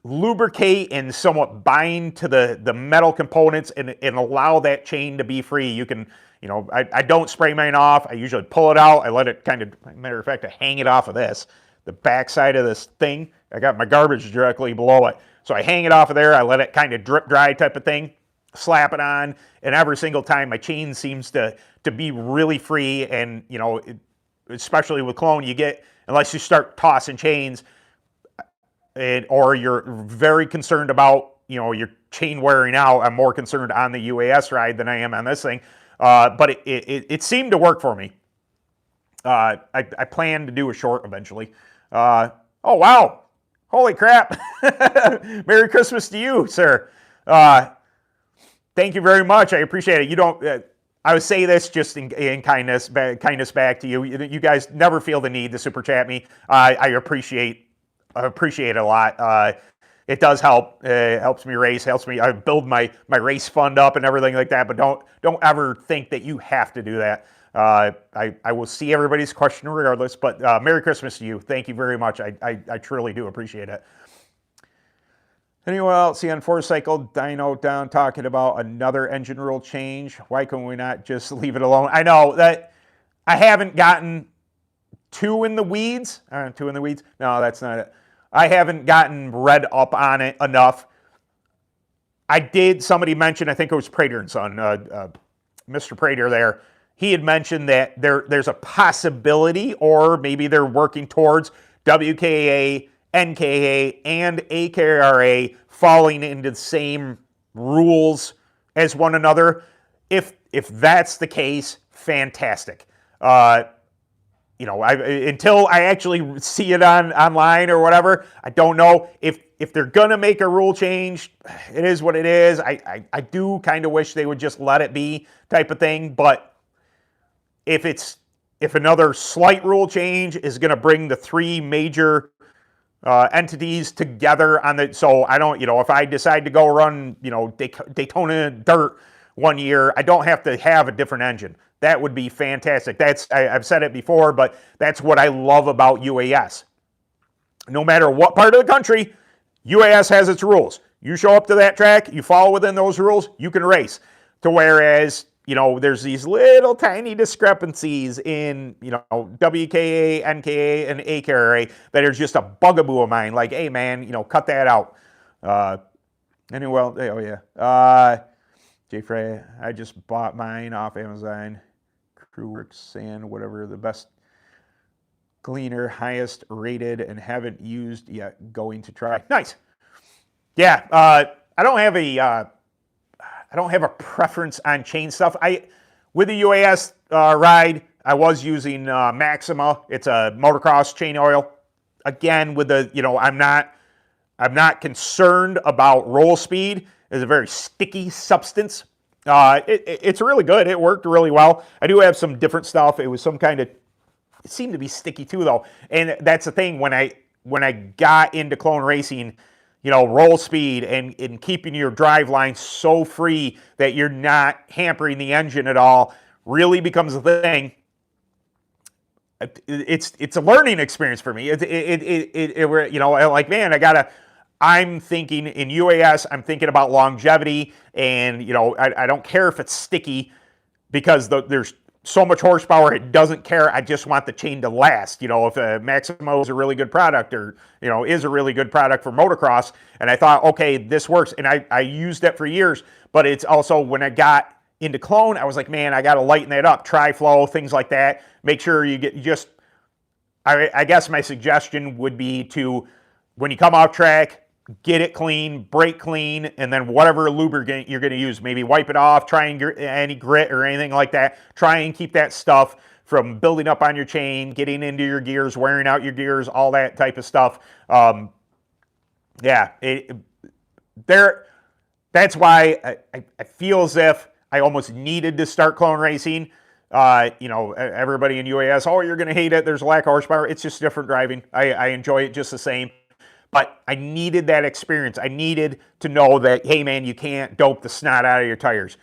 lubricate and somewhat bind to the metal components and allow that chain to be free. You can, you know, I don't spray mine off. I usually pull it out. I let it kind of, matter of fact, I hang it off of this, the back side of this thing. I got my garbage directly below it. So I hang it off of there. I let it kind of drip dry type of thing, slap it on, and every single time my chain seems to be really free. And, you know, especially with clone, you get, unless you start tossing chains, or you're very concerned about, you know, your chain wearing out. I'm more concerned on the UAS ride than I am on this thing. But it seemed to work for me. I plan to do a short eventually. Oh, wow. Holy crap. Merry Christmas to you, sir. Thank you very much. I appreciate it. You don't, I would say this just in kindness back to you. You guys never feel the need to super chat me. I appreciate it a lot. It does help. It helps me race, helps me build my race fund up and everything like that. But don't ever think that you have to do that. I will see everybody's question regardless. But Merry Christmas to you. Thank you very much. I truly do appreciate it. Anyone else see on 4Cycle Dyno down talking about another engine rule change? Why can we not just leave it alone? I know that I haven't gotten too in the weeds. Too in the weeds? No, that's not it. I haven't gotten read up on it enough. I did, somebody mentioned, I think it was Prater and Son, Mr. Prater there. He had mentioned that there's a possibility, or maybe they're working towards WKA, NKA, and AKRA falling into the same rules as one another. If that's the case, fantastic. You know, until I actually see it online or whatever, I don't know. If they're gonna make a rule change, it is what it is. I do kind of wish they would just let it be type of thing. But if another slight rule change is gonna bring the three major entities together on the, so I don't, you know, if I decide to go run, you know, Daytona Dirt one year, I don't have to have a different engine. That would be fantastic. I've said it before, but that's what I love about UAS. no matter what part of the country, UAS has its rules. You show up to that track, you fall within those rules, you can race. To whereas, there's these little tiny discrepancies in, WKA, NKA, and AKRA that are just a bugaboo of mine. Like, hey, man, cut that out. Anyway, oh, yeah. Jay Frey, I just bought mine off Amazon. Crewworks Sand, whatever, the best cleaner, highest rated, and haven't used yet. Going to try. Nice. Yeah, I don't have a preference on chain stuff. With the UAS ride, I was using Maxima. It's a motocross chain oil. Again, with the I'm not concerned about roll speed. It's a very sticky substance. It's really good. It worked really well. I do have some different stuff. It was some kind of, it seemed to be sticky too though. And that's the thing, when I got into clone racing, roll speed and keeping your drive line so free that you're not hampering the engine at all really becomes a thing. It's a learning experience for me. Like, man, I'm thinking in UAS, I'm thinking about longevity, and I don't care if it's sticky because there's so much horsepower, it doesn't care. I just want the chain to last. If a Maximo is a really good product, or is a really good product for motocross, and I thought, okay, this works, and I used it for years. But it's also, when I got into clone, I was like, man, I got to lighten that up. Tri-flow, things like that. Make sure you get I guess my suggestion would be to, when you come off track, get it clean, brake clean, and then whatever lubricant you're going to use, maybe wipe it off, try and get any grit or anything like that. Try and keep that stuff from building up on your chain, getting into your gears, wearing out your gears, all that type of stuff. That's why I feel as if I almost needed to start clone racing. Everybody in UAS, oh, you're going to hate it. There's a lack of horsepower. It's just different driving. I enjoy it just the same. But I needed that experience. I needed to know that, hey, man, you can't dope the snot out of your tires.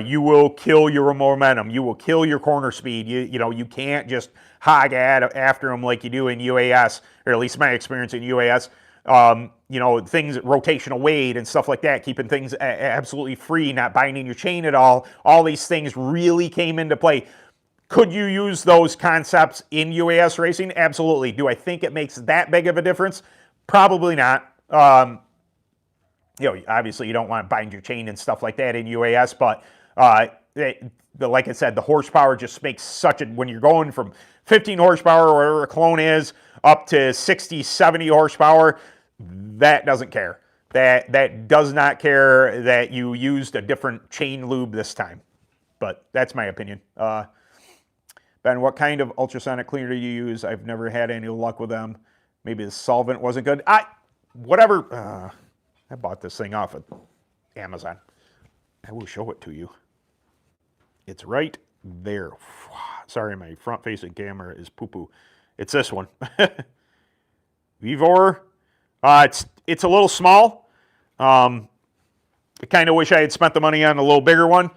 You will kill your momentum. You will kill your corner speed. You can't just hog after them like you do in UAS, or at least my experience in UAS. Things, rotational weight and stuff like that, keeping things absolutely free, not binding your chain at all. All these things really came into play. Could you use those concepts in UAS racing? Absolutely. Do I think it makes that big of a difference? Probably not. Obviously you don't want to bind your chain and stuff like that in UAS, but like I said, the horsepower just makes such a, when you're going from 15 horsepower or whatever a clone is up to 60, 70 horsepower, that doesn't care. That does not care that you used a different chain lube this time. But that's my opinion. Ben, what kind of ultrasonic cleaner do you use? I've never had any luck with them. Maybe the solvent wasn't good. I bought this thing off of Amazon. I will show it to you. It's right there. Sorry, my front-facing camera is poo-poo. It's this one. Vivor. It's a little small. I kind of wish I had spent the money on a little bigger one.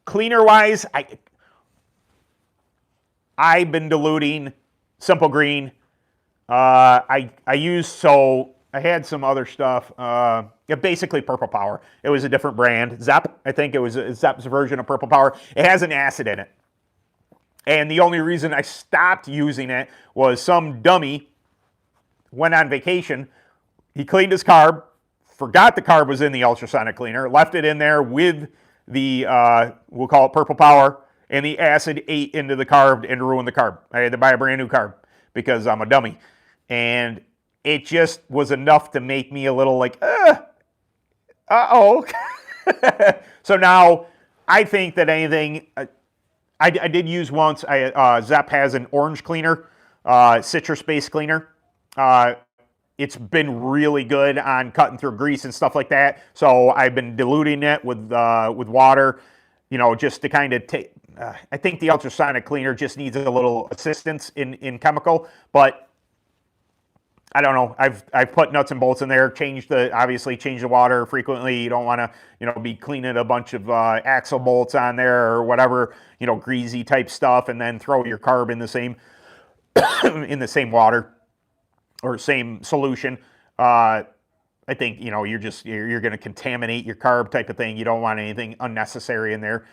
Cleaner-wise, I've been diluting Simple Green. I had some other stuff. Basically Purple Power. It was a different brand. Zep, I think it was Zep's version of Purple Power. It has an acid in it. And the only reason I stopped using it was some dummy went on vacation. He cleaned his carb, forgot the carb was in the ultrasonic cleaner, left it in there with the, we'll call it Purple Power, and the acid ate into the carb and ruined the carb. I had to buy a brand new carb because I'm a dummy. And it just was enough to make me a little like, uh-oh. So now I think that anything, I did use once, Zep has an orange cleaner, citrus-based cleaner. It's been really good on cutting through grease and stuff like that. So I've been diluting it with water, just to kind of take. I think the ultrasonic cleaner just needs a little assistance in chemical, but I don't know. I've put nuts and bolts in there. Obviously change the water frequently. You don't want to be cleaning a bunch of axle bolts on there or whatever greasy type stuff, and then throw your carb in the same in the same water or same solution. I think, you know, you're going to contaminate your carb type of thing. You don't want anything unnecessary in there.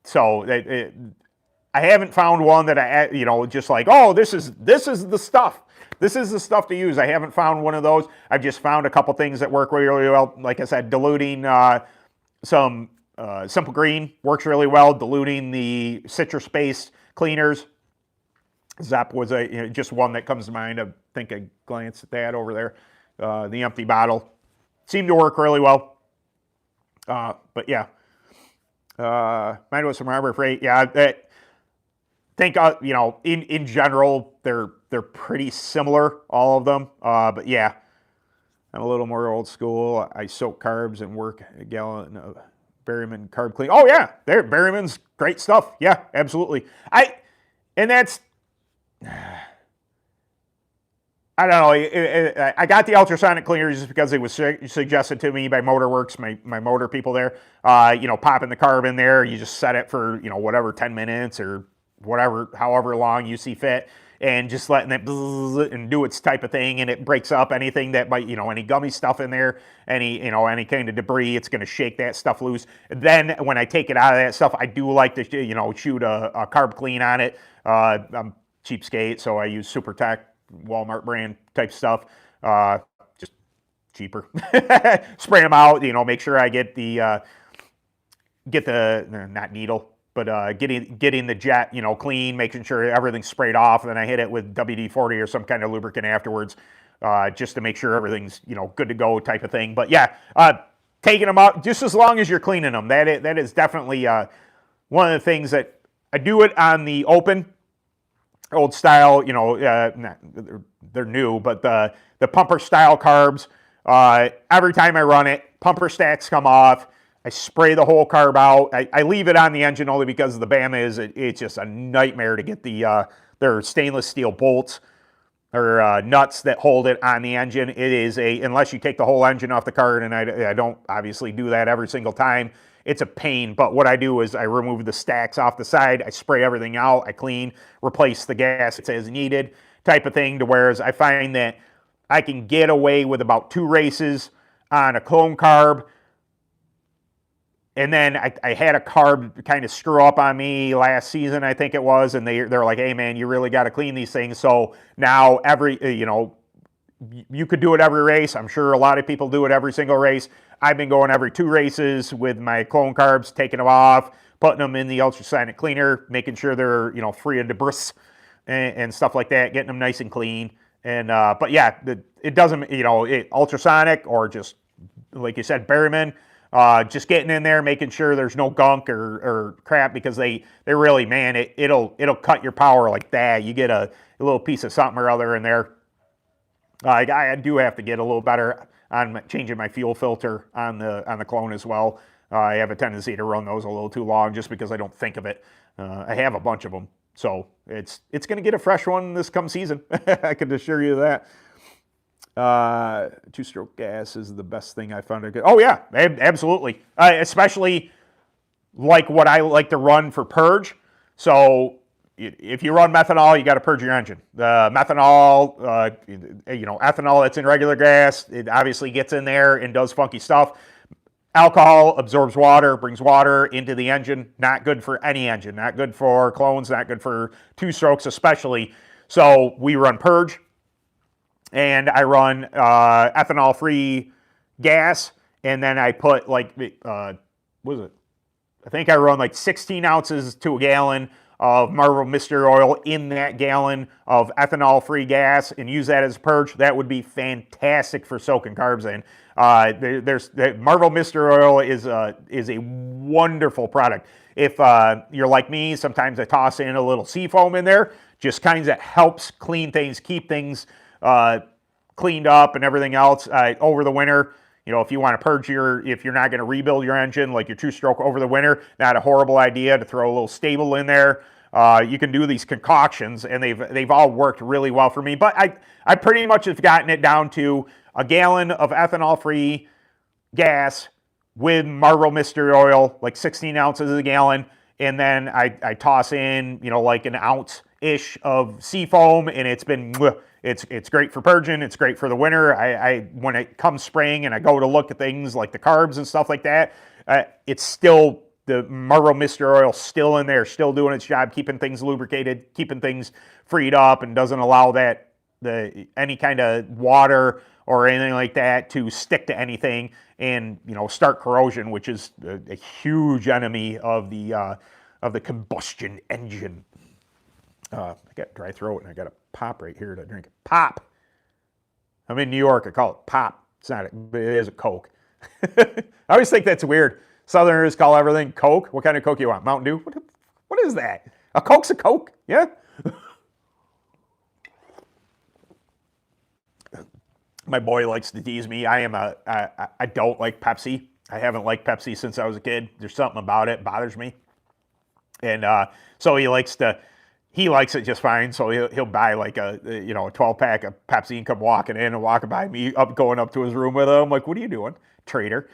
So I haven't found one that I, you know, just like, oh, this is the stuff. This is the stuff to use. I haven't found one of those. I've just found a couple things that work really well. Like I said, diluting some Simple Green works really well. Diluting the citrus-based cleaners. Zep was just one that comes to mind. I think I glanced at that over there. The empty bottle seemed to work really well. But yeah, mine was from Harbor Freight. Yeah, I think you know, in general they're pretty similar, all of them. But yeah, I'm a little more old school. I soak carbs and work a gallon of Berryman carb clean. Oh yeah, Berryman's great stuff. Yeah, absolutely. And that's. I don't know. I got the ultrasonic cleaner just because it was suggested to me by Motorworks, my motor people there. You know, popping the carb in there. You just set it for, you know, whatever, 10 minutes or whatever, however long you see fit, and just letting it and do its type of thing, and it breaks up anything that might, you know, any gummy stuff in there, any kind of debris. It's going to shake that stuff loose. Then when I take it out of that stuff, I do like to, you know, shoot a carb clean on it. I'm cheapskate, so I use SuperTech, Walmart brand type stuff, just cheaper. Spray them out, you know, make sure I get the not needle, but getting the jet, you know, clean, making sure everything's sprayed off, and then I hit it with WD-40 or some kind of lubricant afterwards, just to make sure everything's, you know, good to go type of thing. But yeah, taking them out just as long as you're cleaning them. That is definitely one of the things that I do it on the open. Old style, you know, they're new, but the pumper style carbs, every time I run it, pumper stacks come off. I spray the whole carb out. I leave it on the engine only because the Bama it's just a nightmare to get their stainless steel bolts or nuts that hold it on the engine. It is unless you take the whole engine off the cart, and I don't obviously do that every single time. It's a pain, but what I do is I remove the stacks off the side, I spray everything out, I clean, replace the gaskets as needed type of thing, to whereas I find that I can get away with about 2 races on a clone carb. And then I had a carb kind of screw up on me last season, I think it was, and they're like, hey man, you really got to clean these things. So now you know, you could do it every race. I'm sure a lot of people do it every single race. I've been going every 2 races with my clone carbs, taking them off, putting them in the ultrasonic cleaner, making sure they're, you know, free of debris and stuff like that, getting them nice and clean. And but yeah, it doesn't, you know, ultrasonic or just like you said, Berryman, just getting in there, making sure there's no gunk or crap, because they really, man, it'll cut your power like that. You get a little piece of something or other in there. I do have to get a little better on changing my fuel filter on the clone as well. I have a tendency to run those a little too long just because I don't think of it. I have a bunch of them, so it's going to get a fresh one this come season. I can assure you that. 2-stroke gas is the best thing I found. Oh yeah, absolutely. Especially like what I like to run for purge. So if you run methanol, you got to purge your engine. The methanol, you know, ethanol that's in regular gas, it obviously gets in there and does funky stuff. Alcohol absorbs water, brings water into the engine. Not good for any engine. Not good for clones. Not good for 2-strokes especially. So we run purge, and I run ethanol-free gas, and then I put like, what is it? I think I run like 16 ounces to a gallon of Marvel Mystery Oil in that gallon of ethanol-free gas and use that as a purge. That would be fantastic for soaking carbs in. Marvel Mystery Oil is a wonderful product. If you're like me, sometimes I toss in a little seafoam in there. Just kind of helps clean things, keep things cleaned up and everything else over the winter. You know, if you want to purge if you're not going to rebuild your engine, like your 2-stroke over the winter, not a horrible idea to throw a little stable in there. You can do these concoctions, and they've all worked really well for me. But I pretty much have gotten it down to a gallon of ethanol-free gas with Marvel Mystery Oil, like 16 ounces a gallon, and then I toss in, you know, like an ounce ish of seafoam, and it's been it's great for purging. It's great for the winter. I when it comes spring and I go to look at things like the carbs and stuff like that, it's still the Marlboro Mystery Oil still in there, still doing its job, keeping things lubricated, keeping things freed up, and doesn't allow that any kind of water or anything like that to stick to anything and start corrosion, which is a huge enemy of the combustion engine. I got dry throat and I got a pop right here to drink. Pop. I'm in New York. I call it pop. It's not. It is a Coke. I always think that's weird. Southerners call everything Coke. What kind of Coke you want? Mountain Dew? What is that? A Coke's a Coke. Yeah. My boy likes to tease me. I don't like Pepsi. I haven't liked Pepsi since I was a kid. There's something about it bothers me. And so he likes it just fine. So he'll buy like a 12-pack of Pepsi and come walking in and walking by me going up to his room with him. I'm like, what are you doing, traitor?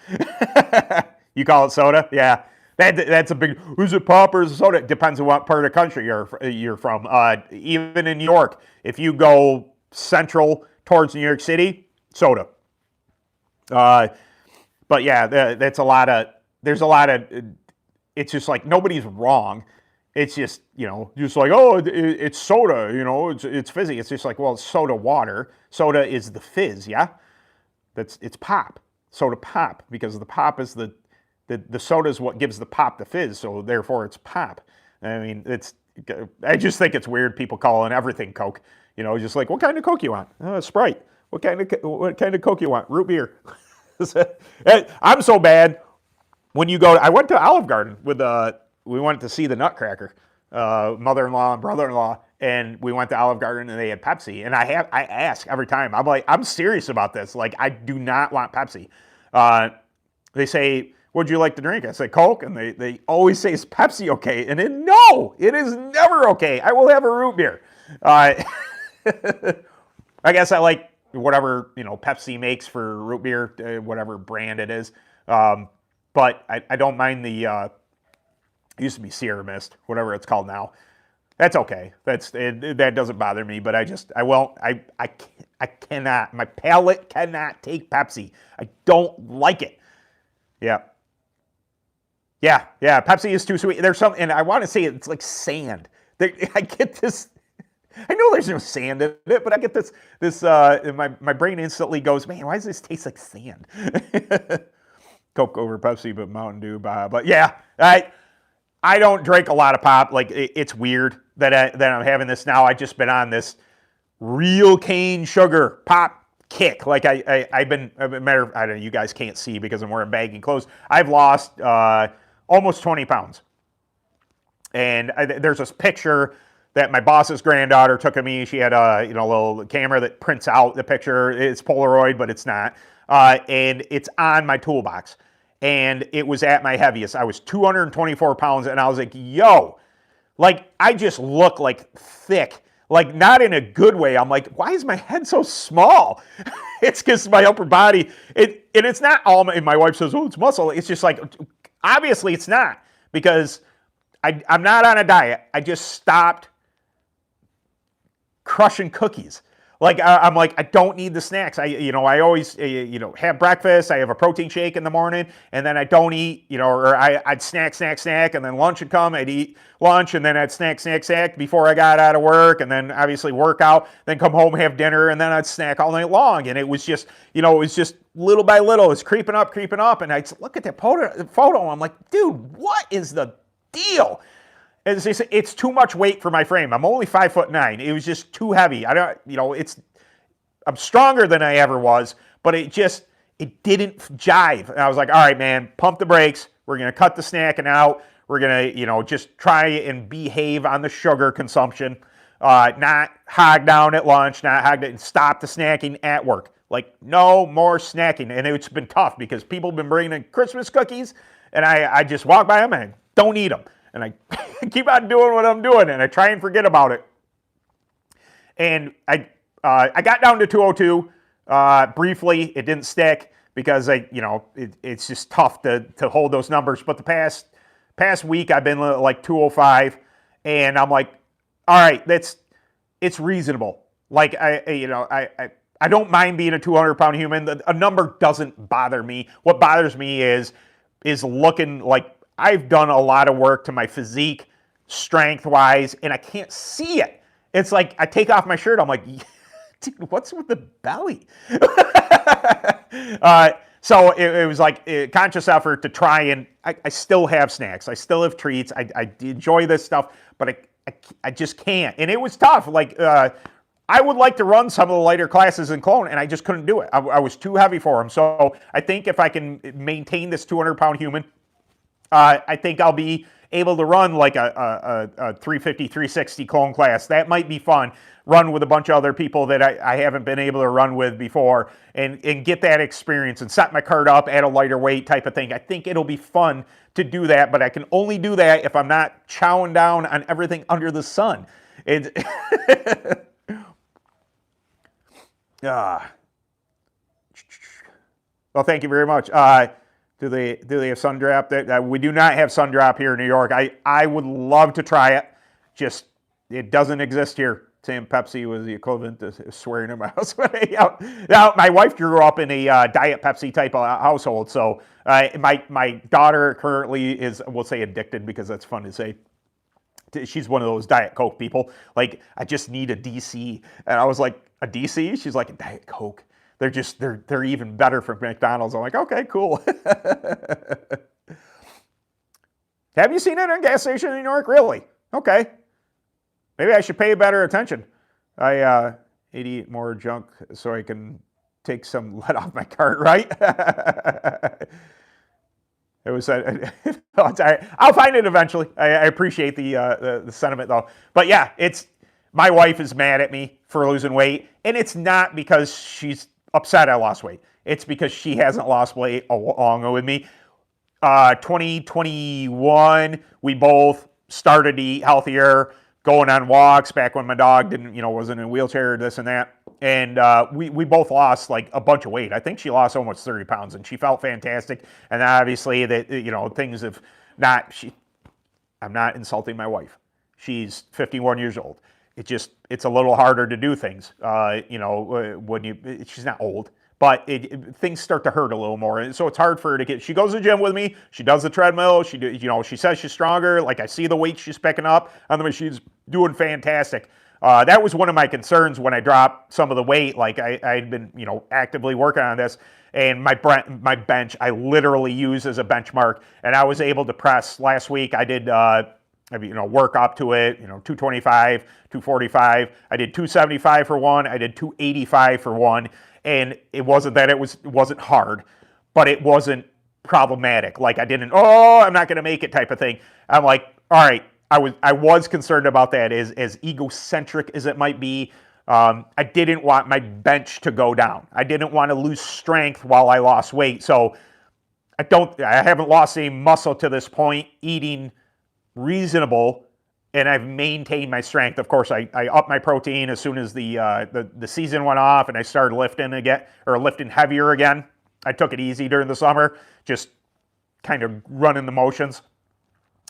You call it soda? Yeah. That's a big, is it pop or is it soda? It depends on what part of the country you're from. Even in New York, if you go central towards New York City, soda. But yeah, there's a lot of, it's just like nobody's wrong. It's just, just like, oh, it's soda, it's fizzy. It's just like, well, it's soda water. Soda is the fizz, yeah? It's pop. Soda pop, because the pop is the soda is what gives the pop the fizz, so therefore it's pop. I mean, I just think it's weird people calling everything Coke. Just like, what kind of Coke you want? Sprite. What kind of Coke you want? Root beer. I'm so bad. When you go, I went to Olive Garden we went to see the Nutcracker, mother-in-law and brother-in-law, and we went to Olive Garden and they had Pepsi. And I ask every time. I'm like, I'm serious about this. Like, I do not want Pepsi. They say, what'd you like to drink? I say Coke, and they always say, is Pepsi okay? And then no, it is never okay. I will have a root beer. I guess I like whatever Pepsi makes for root beer, whatever brand it is. But I don't mind the. It used to be Sierra Mist, whatever it's called now. That's okay. That doesn't bother me. But I cannot. My palate cannot take Pepsi. I don't like it. Yeah. Pepsi is too sweet. There's and I want to say it's like sand. I get this. I know there's no sand in it, but I get this. My brain instantly goes, man, why does this taste like sand? Coke over Pepsi, but Mountain Dew. But yeah, I don't drink a lot of pop. Like, it's weird that I'm having this now. I've just been on this real cane sugar pop kick. Like, I've been I don't know, you guys can't see because I'm wearing baggy clothes. I've lost almost 20 pounds. And there's this picture that my boss's granddaughter took of me. She had a little camera that prints out the picture. It's Polaroid, but it's not. And it's on my toolbox. And it was at my heaviest. I was 224 pounds, and I was like, yo, like, I just look like thick, like not in a good way. I'm like, why is my head so small? It's because my upper body, and it's not all, and my wife says, oh, it's muscle. It's just like, obviously it's not, because I'm not on a diet. I just stopped crushing cookies. Like, I'm like, I don't need the snacks. I always, have breakfast. I have a protein shake in the morning, and then I don't eat, or I'd snack, and then lunch would come. I'd eat lunch, and then I'd snack before I got out of work, and then obviously work out, then come home, have dinner, and then I'd snack all night long. And it was just, little by little, it's creeping up, and I'd look at that photo, and I'm like, dude, what is the deal? As they say, it's too much weight for my frame. I'm only 5'9". It was just too heavy. I'm stronger than I ever was, but it didn't jive. And I was like, all right, man, pump the brakes. We're going to cut the snacking out. We're going to, just try and behave on the sugar consumption. Not hog down at lunch, and stop the snacking at work. Like, no more snacking. And it's been tough because people have been bringing in Christmas cookies, and I just walk by them and I don't eat them. And I keep on doing what I'm doing, and I try and forget about it. And I got down to 202 briefly. It didn't stick because it's just tough to hold those numbers. But the past week I've been like 205, and I'm like, all right, it's reasonable. Like I don't mind being a 200-pound human. A number doesn't bother me. What bothers me is looking like I've done a lot of work to my physique, strength-wise, and I can't see it. It's like I take off my shirt, I'm like, dude, what's with the belly? So it was like a conscious effort to try, and I still have snacks. I still have treats. I enjoy this stuff, but I just can't. And it was tough. Like, I would like to run some of the lighter classes in Cologne, and I just couldn't do it. I was too heavy for them. So I think if I can maintain this 200-pound human, I think I'll be able to run like a 350, 360 Cologne class. That might be fun. Run with a bunch of other people that I haven't been able to run with before and get that experience and set my cart up at a lighter weight type of thing. I think it'll be fun to do that, but I can only do that if I'm not chowing down on everything under the sun. Well, thank you very much. Do they have sun drop? We do not have sun drop here in New York. I would love to try it. Just it doesn't exist here. Saying Pepsi was the equivalent to swearing in my house. Now, my wife grew up in a Diet Pepsi type of household, so my daughter currently is, we'll say, addicted because that's fun to say. She's one of those Diet Coke people. Like, I just need a DC, and I was like, a DC? She's like, a Diet Coke. They're even better from McDonald's. I'm like, okay, cool. Have you seen it on a gas station in New York? Really? Okay. Maybe I should pay better attention. I eat more junk so I can take some lead off my cart, right? It was. I'll find it eventually. I appreciate the sentiment though. But yeah, my wife is mad at me for losing weight, and it's not because she's upset I lost weight. It's because she hasn't lost weight along with me. 2021, we both started to eat healthier, going on walks back when my dog wasn't in a wheelchair, this and that. And we both lost like a bunch of weight. I think she lost almost 30 pounds, and she felt fantastic. And obviously that, things have not, I'm not insulting my wife. She's 51 years old. It's a little harder to do things, when she's not old, but things start to hurt a little more. And so it's hard for her to she goes to the gym with me. She does the treadmill. She says she's stronger. Like, I see the weight she's picking up on the machines, doing fantastic. That was one of my concerns when I dropped some of the weight. Like, I'd been, actively working on this, and my bench, I literally use as a benchmark, and I was able to press last week. I did, work up to it, 225, 245. I did 275 for one. I did 285 for one. And it wasn't that it wasn't hard, but it wasn't problematic. Like, I'm not going to make it type of thing. I'm like, all right, I was concerned about that as egocentric as it might be. I didn't want my bench to go down. I didn't want to lose strength while I lost weight. So I haven't lost any muscle to this point, eating reasonable, and I've maintained my strength. Of course, I upped my protein as soon as the season went off, and I started lifting again, or lifting heavier again. I took it easy during the summer, just kind of running the motions.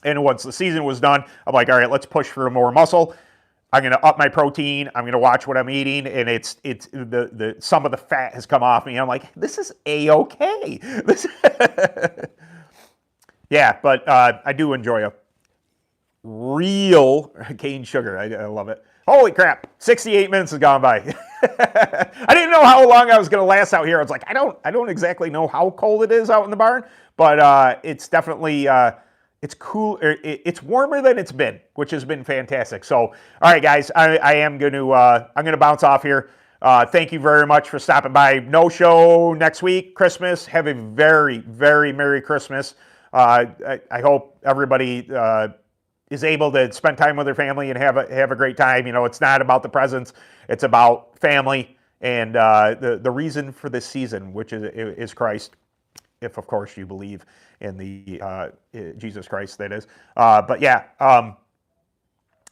And once the season was done, I'm like, all right, let's push for more muscle. I'm going to up my protein. I'm going to watch what I'm eating, and it's some of the fat has come off me. I'm like, this is A-okay. Yeah, but I do enjoy a real cane sugar. I love it. Holy crap, 68 minutes has gone by. I didn't know how long I was going to last out here. I was like, I don't exactly know how cold it is out in the barn, but it's definitely, it's cool. It's warmer than it's been, which has been fantastic. So, all right, guys, I'm going to bounce off here. Thank you very much for stopping by. No show next week, Christmas. Have a very, very Merry Christmas. I hope everybody is able to spend time with their family and have a great time. It's not about the presents; it's about family and the reason for this season, which is Christ, if of course you believe in the Jesus Christ, that is. But yeah,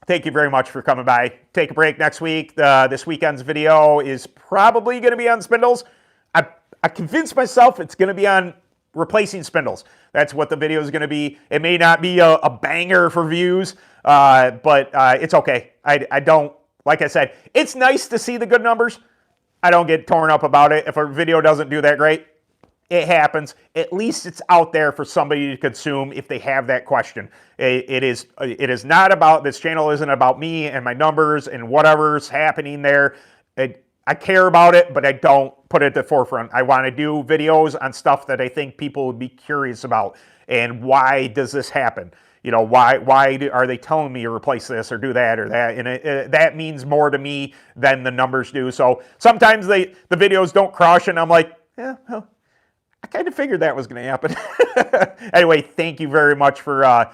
thank you very much for coming by. Take a break next week. This weekend's video is probably going to be on spindles. I convinced myself it's going to be on replacing spindles. That's what the video is going to be. It may not be a banger for views, but it's okay. I don't, like I said, it's nice to see the good numbers. I don't get torn up about it. If a video doesn't do that great, it happens. At least it's out there for somebody to consume if they have that question. It is not about, this channel isn't about me and my numbers and whatever's happening there. I care about it, but I don't put it at the forefront. I want to do videos on stuff that I think people would be curious about. And why does this happen? You know, why are they telling me to replace this or do that or that? And that means more to me than the numbers do. So sometimes the videos don't crush and I'm like, yeah, well, I kind of figured that was going to happen. Anyway, thank you very much for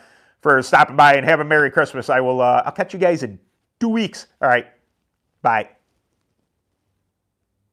stopping by and have a Merry Christmas. I'll catch you guys in 2 weeks. All right, bye.